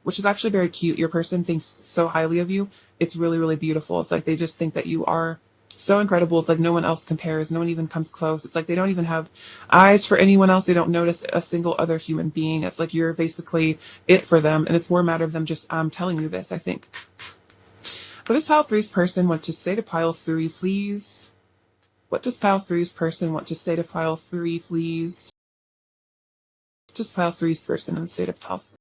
Which is actually very cute. Your person thinks so highly of you. It's really, really beautiful. It's like they just think that you are so incredible. It's like no one else compares. No one even comes close. It's like they don't even have eyes for anyone else. They don't notice a single other human being. It's like you're basically it for them. And it's more a matter of them just telling you this, I think. What does Pile 3's person want to say to Pile 3, please? What does Pile 3's person want to say to Pile 3, please? What does Pile 3's person want to say to Pile 3?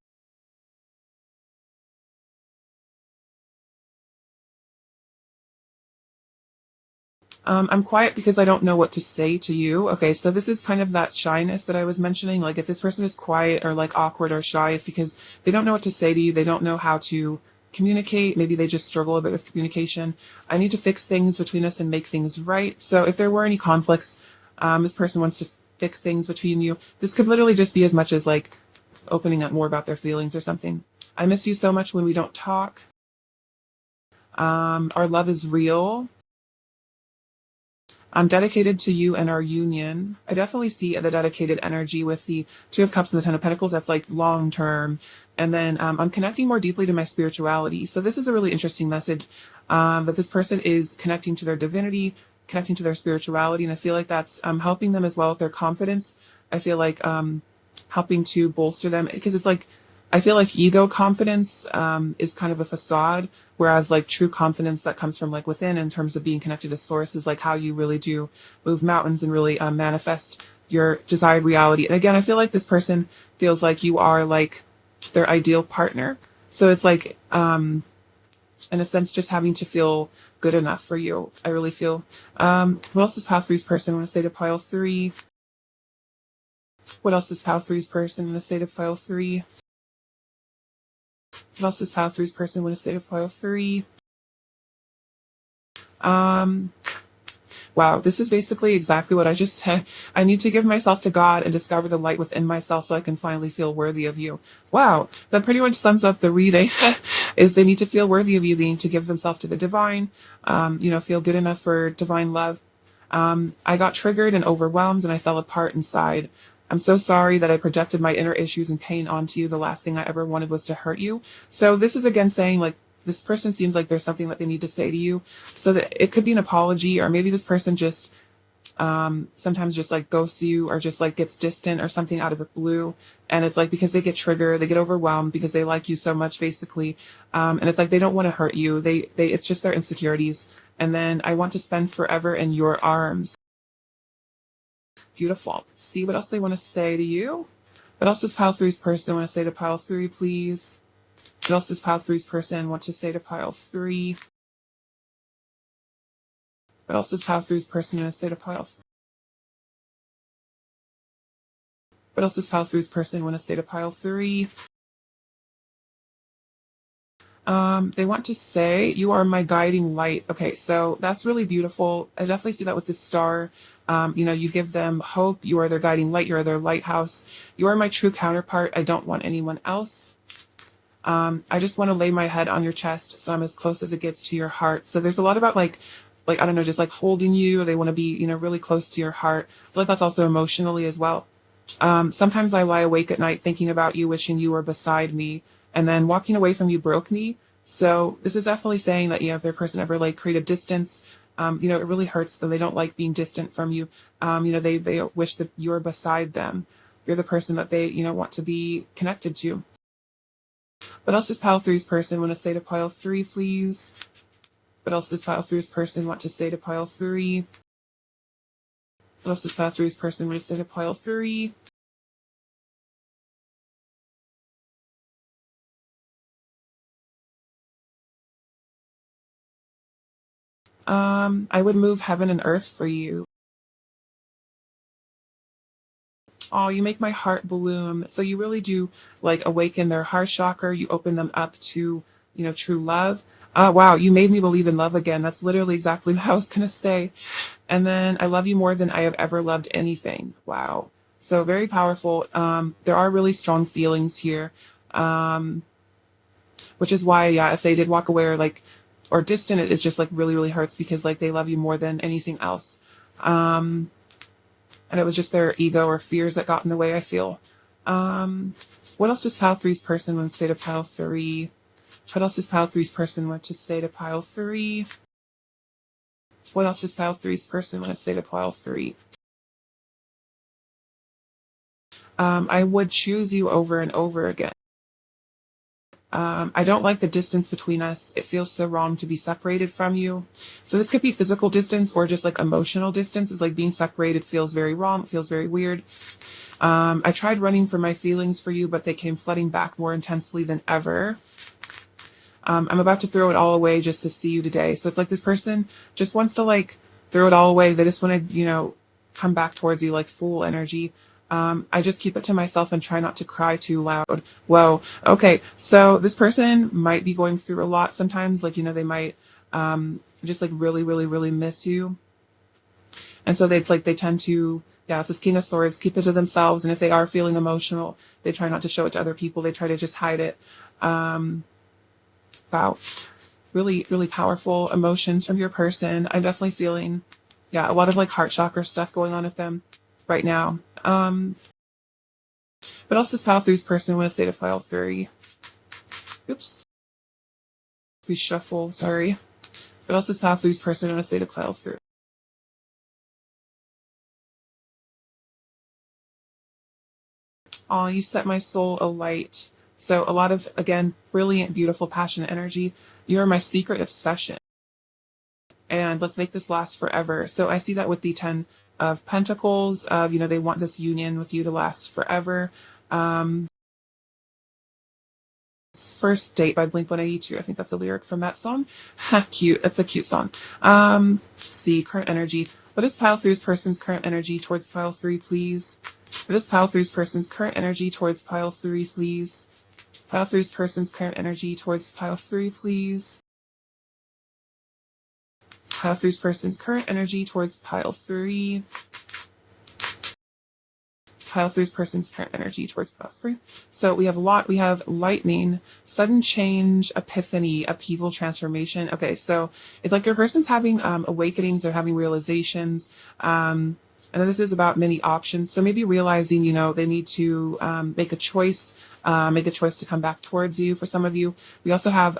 I'm quiet because I don't know what to say to you. Okay, so this is kind of that shyness that I was mentioning. Like if this person is quiet or like awkward or shy, it's because they don't know what to say to you. They don't know how to communicate. Maybe they just struggle a bit with communication. I need to fix things between us and make things right. So if there were any conflicts, this person wants to fix things between you. This could literally just be as much as like opening up more about their feelings or something. I miss you so much when we don't talk. Our love is real. I'm dedicated to you and our union. I definitely see the dedicated energy with the Two of Cups and the Ten of Pentacles. That's like long term. And then I'm connecting more deeply to my spirituality. So this is a really interesting message, that this person is connecting to their divinity, connecting to their spirituality. And I feel like that's helping them as well with their confidence. I feel like helping to bolster them, because it's like, I feel like ego confidence is kind of a facade, whereas like true confidence that comes from like within in terms of being connected to source is like how you really do move mountains and really manifest your desired reality. And again, I feel like this person feels like you are like their ideal partner. So it's like in a sense, just having to feel good enough for you. I really feel. What else does pile three's person want to say to pile three? What else does pile three's person want to say to pile three? What else does pile three's person want to say to pile three? Wow, this is basically exactly what I just said. I need to give myself to God and discover the light within myself so I can finally feel worthy of you. Wow, that pretty much sums up the reading. Is they need to feel worthy of you. They need to give themselves to the divine, feel good enough for divine love. I got triggered and overwhelmed and I fell apart inside. I'm so sorry that I projected my inner issues and pain onto you. The last thing I ever wanted was to hurt you. So this is again saying, like, this person seems like there's something that they need to say to you. So that it could be an apology, or maybe this person just sometimes just like ghosts you, or just like gets distant or something out of the blue. And it's like because they get triggered, they get overwhelmed because they like you so much, basically. And it's like they don't want to hurt you. They it's just their insecurities. And then I want to spend forever in your arms. Beautiful. See what else they want to say to you. What else does pile three's person want to say to pile three, please? What else does pile three's person want to say to pile three? What else does pile three's person want to say to pile three? What else does pile three's person want to say to pile three? They want to say, you are my guiding light. Okay, so that's really beautiful. I definitely see that with this star. You give them hope. You are their guiding light. You are their lighthouse. You are my true counterpart. I don't want anyone else. I just want to lay my head on your chest so I'm as close as it gets to your heart. So there's a lot about like I don't know, just like holding you. They want to be, really close to your heart. I feel like that's also emotionally as well. Sometimes I lie awake at night thinking about you, wishing you were beside me, and then walking away from you broke me. So this is definitely saying that, if their person ever like created distance, it really hurts them. They don't like being distant from you. They wish that you're beside them. You're the person that they, want to be connected to. What else does pile three's person want to say to pile three, please? What else does pile three's person want to say to pile three? What else does pile three's person want to say to pile three? I would move heaven and earth for you. Oh, you make my heart bloom. So you really do like awaken their heart chakra. You open them up to, true love. Wow, you made me believe in love again. That's literally exactly what I was going to say. And then I love you more than I have ever loved anything. Wow. So very powerful. There are really strong feelings here. Which is why, yeah, if they did walk away or distant, it is just like really, really hurts because like they love you more than anything else. And it was just their ego or fears that got in the way, I feel. What else does pile three's person want to say to pile three? What else does pile three's person want to say to pile three? What else does pile three's person want to say to pile three? I would choose you over and over again. I don't like the distance between us. It feels so wrong to be separated from you. So this could be physical distance or just like emotional distance. It's like being separated feels very wrong. It feels very weird. I tried running from my feelings for you, but they came flooding back more intensely than ever. I'm about to throw it all away just to see you today. So it's like this person just wants to like throw it all away. They just want to, come back towards you like full energy. I just keep it to myself and try not to cry too loud. Whoa. Okay. So this person might be going through a lot sometimes. Like, they might, just like really, really, really miss you. And so they tend to, yeah, it's this King of Swords, keep it to themselves. And if they are feeling emotional, they try not to show it to other people. They try to just hide it. Wow. Really, really powerful emotions from your person. I'm definitely feeling, yeah, a lot of like heart chakra stuff going on with them right now. What else does pile three's person want to say to pile three? Oops. We shuffle, sorry. What else does pile three's person want to say to pile three? Oh, you set my soul alight. So a lot of, again, brilliant, beautiful, passionate energy. You're my secret obsession. And let's make this last forever. So I see that with the 10 of Pentacles. They want this union with you to last forever. First Date by Blink-182. I think that's a lyric from that song. Cute. It's a cute song. See, current energy. What is pile three's person's current energy towards pile three, please? What is pile three's person's current energy towards pile three, please? Pile three's person's current energy towards pile three, please. Pile three's person's current energy towards pile three. Pile three's person's current energy towards pile three. So we have a lot. We have lightning, sudden change, epiphany, upheaval, transformation. Okay, so it's like your person's having awakenings or having realizations. And then this is about many options. So maybe realizing, they need to make a choice to come back towards you. For some of you, we also have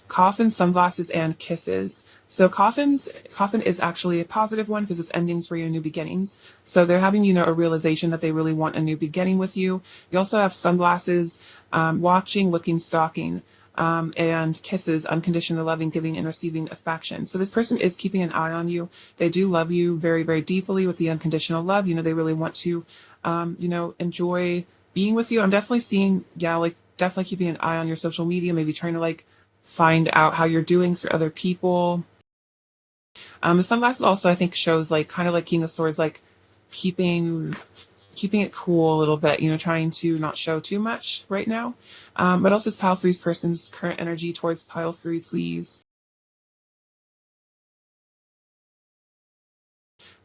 coffins, sunglasses, and kisses. So coffin is actually a positive one because it's endings for your new beginnings. So they're having, a realization that they really want a new beginning with you. You also have sunglasses, watching, looking, stalking, and kisses, unconditional loving, giving, and receiving affection. So this person is keeping an eye on you. They do love you very, very deeply with the unconditional love. They really want to, enjoy being with you. I'm definitely seeing, definitely keeping an eye on your social media, maybe trying to find out how you're doing through other people. The sunglasses also, I think, shows kind of like King of Swords, keeping it cool a little bit, trying to not show too much right now. What else is pile three's person's current energy towards pile three, please?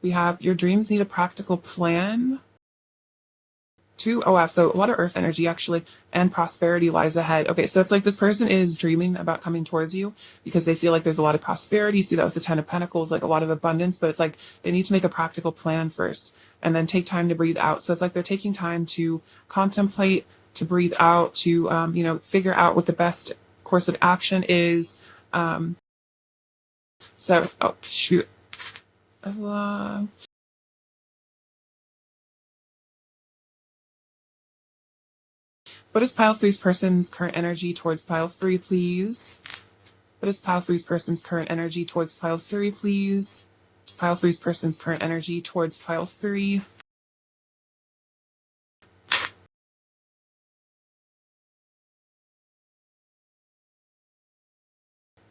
We have your dreams need a practical plan. Oh wow, so a lot of earth energy actually, and prosperity lies ahead. Okay, so it's like this person is dreaming about coming towards you because they feel like there's a lot of prosperity. You see that with the Ten of Pentacles, a lot of abundance, but it's like they need to make a practical plan first and then take time to breathe out. So it's like they're taking time to contemplate, to breathe out, to figure out what the best course of action is. Oh shoot. What is pile three's person's current energy towards pile three, please? What is pile three's person's current energy towards pile three, please? Pile three's person's current energy towards pile three.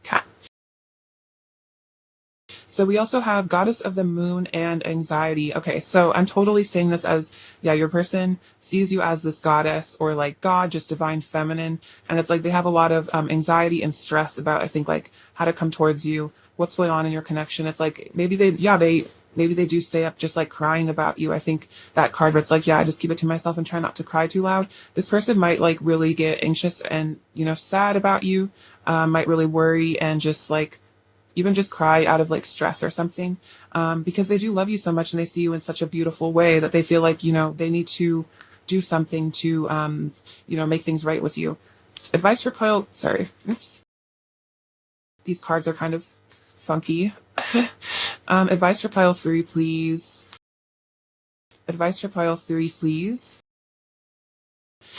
Cat. So we also have Goddess of the Moon and Anxiety. Okay, so I'm totally saying this as, your person sees you as this goddess or God, just divine feminine. And it's they have a lot of anxiety and stress about, I think, how to come towards you, what's going on in your connection. It's maybe they do stay up just crying about you. I think that card where it's I just keep it to myself and try not to cry too loud. This person might really get anxious and, sad about you, might really worry and just even just cry out of stress or something, because they do love you so much and they see you in such a beautiful way that they feel they need to do something to, make things right with you. Advice for pile, oops. These cards are kind of funky. Advice for pile three, please. Advice for pile three, please.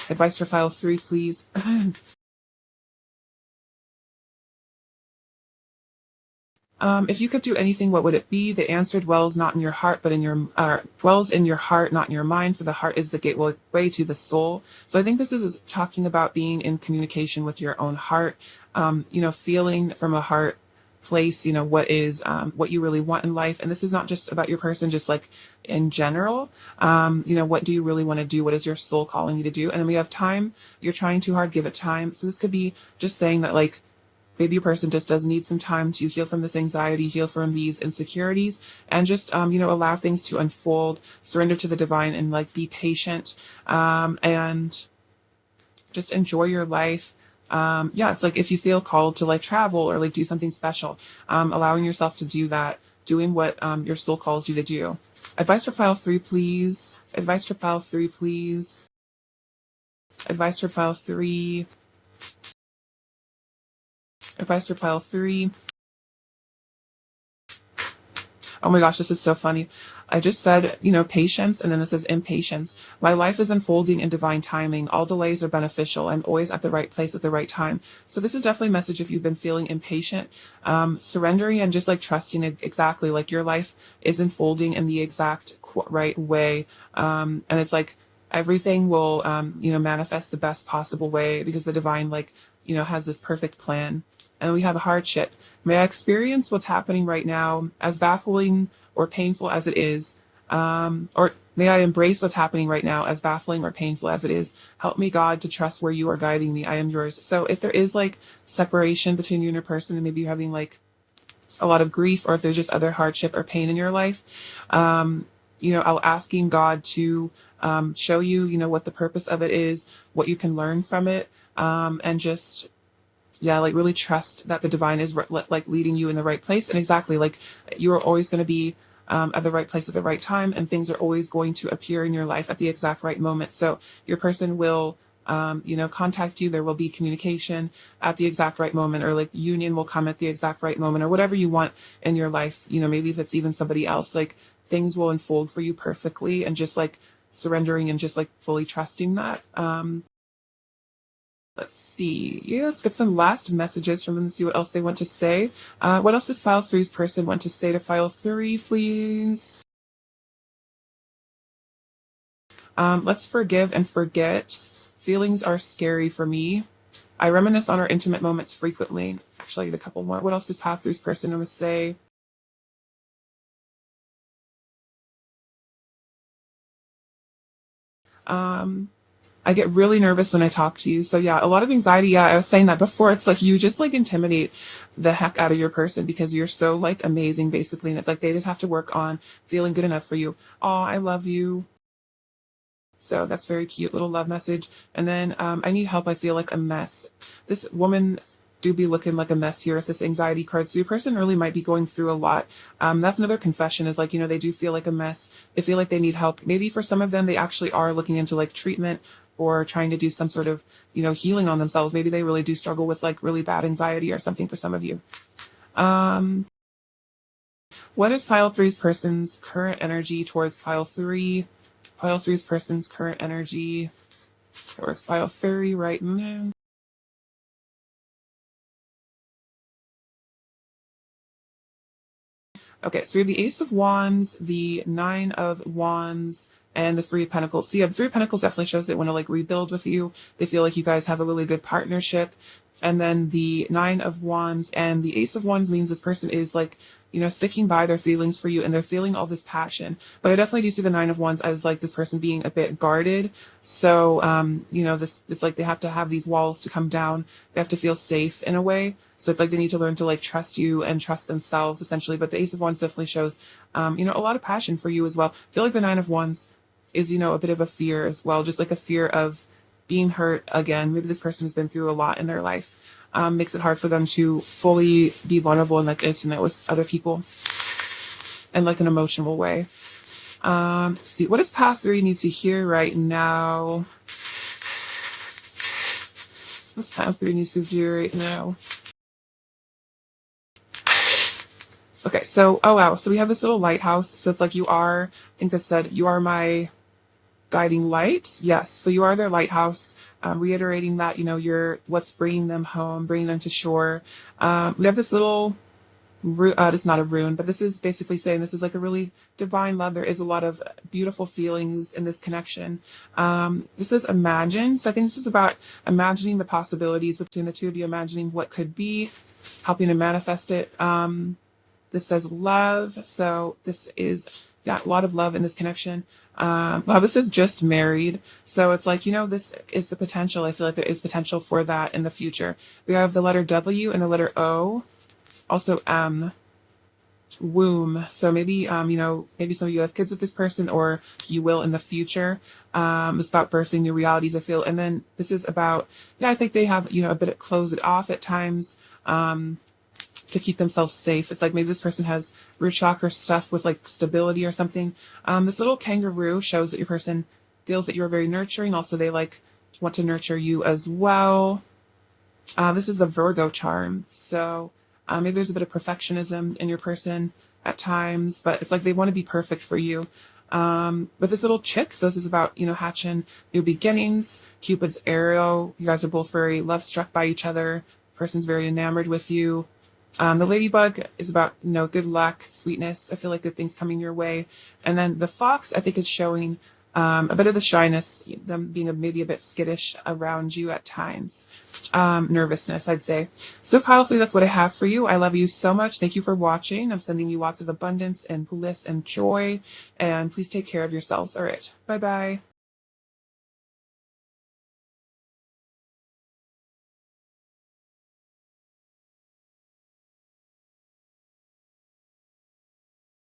Advice for pile three, please. If you could do anything, what would it be? The answer dwells not in your heart, but dwells in your heart, not in your mind, for the heart is the gateway to the soul. So I think this is talking about being in communication with your own heart, feeling from a heart place, what you really want in life. And this is not just about your person, just in general, what do you really want to do? What is your soul calling you to do? And then we have time. You're trying too hard, give it time. So this could be just saying that maybe your person just does need some time to heal from this anxiety, heal from these insecurities, and just, allow things to unfold, surrender to the divine, and be patient, and just enjoy your life. It's if you feel called to travel or do something special, allowing yourself to do that, doing what your soul calls you to do. Advice for pile three, please. Advice for pile three, please. Advice for pile three. Advice for pile three. Oh my gosh, this is so funny. I just said, patience, and then this says impatience. My life is unfolding in divine timing. All delays are beneficial. I'm always at the right place at the right time. So this is definitely a message if you've been feeling impatient, surrendering and just trusting exactly your life is unfolding in the exact right way. And it's everything will, manifest the best possible way because the divine, has this perfect plan. And we have a hardship. May I experience what's happening right now, as baffling or painful as it is, or may I embrace what's happening right now, as baffling or painful as it is. Help me, God, to trust where you are guiding me. I am yours. So if there is separation between you and your person, and maybe you're having a lot of grief, or if there's just other hardship or pain in your life, I'll asking God to show you, what the purpose of it is, what you can learn from it, and just, yeah, really trust that the divine is leading you in the right place. And exactly, you are always going to be at the right place at the right time, and things are always going to appear in your life at the exact right moment. So your person will, contact you. There will be communication at the exact right moment, or union will come at the exact right moment, or whatever you want in your life. Maybe if it's even somebody else, things will unfold for you perfectly, and just surrendering and just fully trusting that. Let's see. Yeah, let's get some last messages from them and see what else they want to say. What else does file three's person want to say to file three, please? Let's forgive and forget. Feelings are scary for me. I reminisce on our intimate moments frequently. Actually, the couple more. What else does path three's person want to say? I get really nervous when I talk to you. So yeah, a lot of anxiety. Yeah, I was saying that before. It's you just intimidate the heck out of your person because you're so amazing basically. And it's they just have to work on feeling good enough for you. Oh, I love you. So that's very cute little love message. And then I need help. I feel like a mess. This woman do be looking like a mess here with this anxiety card. So your person really might be going through a lot. That's another confession is they do feel like a mess. They feel like they need help. Maybe for some of them, they actually are looking into treatment or trying to do some sort of, healing on themselves. Maybe they really do struggle with really bad anxiety or something for some of you. What is pile three's person's current energy towards pile three? Pile three's person's current energy towards pile three right now. Okay, so we have the Ace of Wands, the Nine of Wands, and the Three of Pentacles. So yeah, the Three of Pentacles definitely shows they want to rebuild with you. They feel like you guys have a really good partnership. And then the Nine of Wands and the Ace of Wands means this person is sticking by their feelings for you, and they're feeling all this passion. But I definitely do see the Nine of Wands as this person being a bit guarded. So, it's they have to have these walls to come down. They have to feel safe in a way. So it's they need to learn to trust you and trust themselves essentially. But the Ace of Wands definitely shows, a lot of passion for you as well. I feel like the Nine of Wands is, a bit of a fear as well. Just a fear of being hurt again. Maybe this person has been through a lot in their life. Makes it hard for them to fully be vulnerable and intimate with other people in an emotional way. See, what does path three need to hear right now? What's path three needs to hear right now? Okay, so, oh wow, so we have this little lighthouse. So it's you are, I think this said, you are my guiding light. Yes, so you are their lighthouse, reiterating that, you're what's bringing them home, bringing them to shore. We have this little, it's not a rune, but this is basically saying this is a really divine love. There is a lot of beautiful feelings in this connection. This is imagine. So I think this is about imagining the possibilities between the two of you, imagining what could be, helping to manifest it. This says love. So this is, yeah, a lot of love in this connection. Wow, this is just married. So it's this is the potential. I feel like there is potential for that in the future. We have the letter W and the letter O, also M, womb. So maybe, maybe some of you have kids with this person, or you will in the future. It's about birthing new realities, I feel. And then this is about, yeah, I think they have, a bit of close it off at times. To keep themselves safe. It's maybe this person has root chakra stuff with stability or something. This little kangaroo shows that your person feels that you're very nurturing. Also, they want to nurture you as well. This is the Virgo charm. So maybe there's a bit of perfectionism in your person at times, but it's they want to be perfect for you. But this little chick, so this is about, hatching new beginnings. Cupid's arrow. You guys are both very love struck by each other. Person's very enamored with you. The ladybug is about, good luck, sweetness. I feel like good things coming your way. And then the fox, I think, is showing a bit of the shyness, them being maybe a bit skittish around you at times. Nervousness, I'd say. So hopefully that's what I have for you. I love you so much. Thank you for watching. I'm sending you lots of abundance and bliss and joy. And please take care of yourselves. All right. Bye-bye.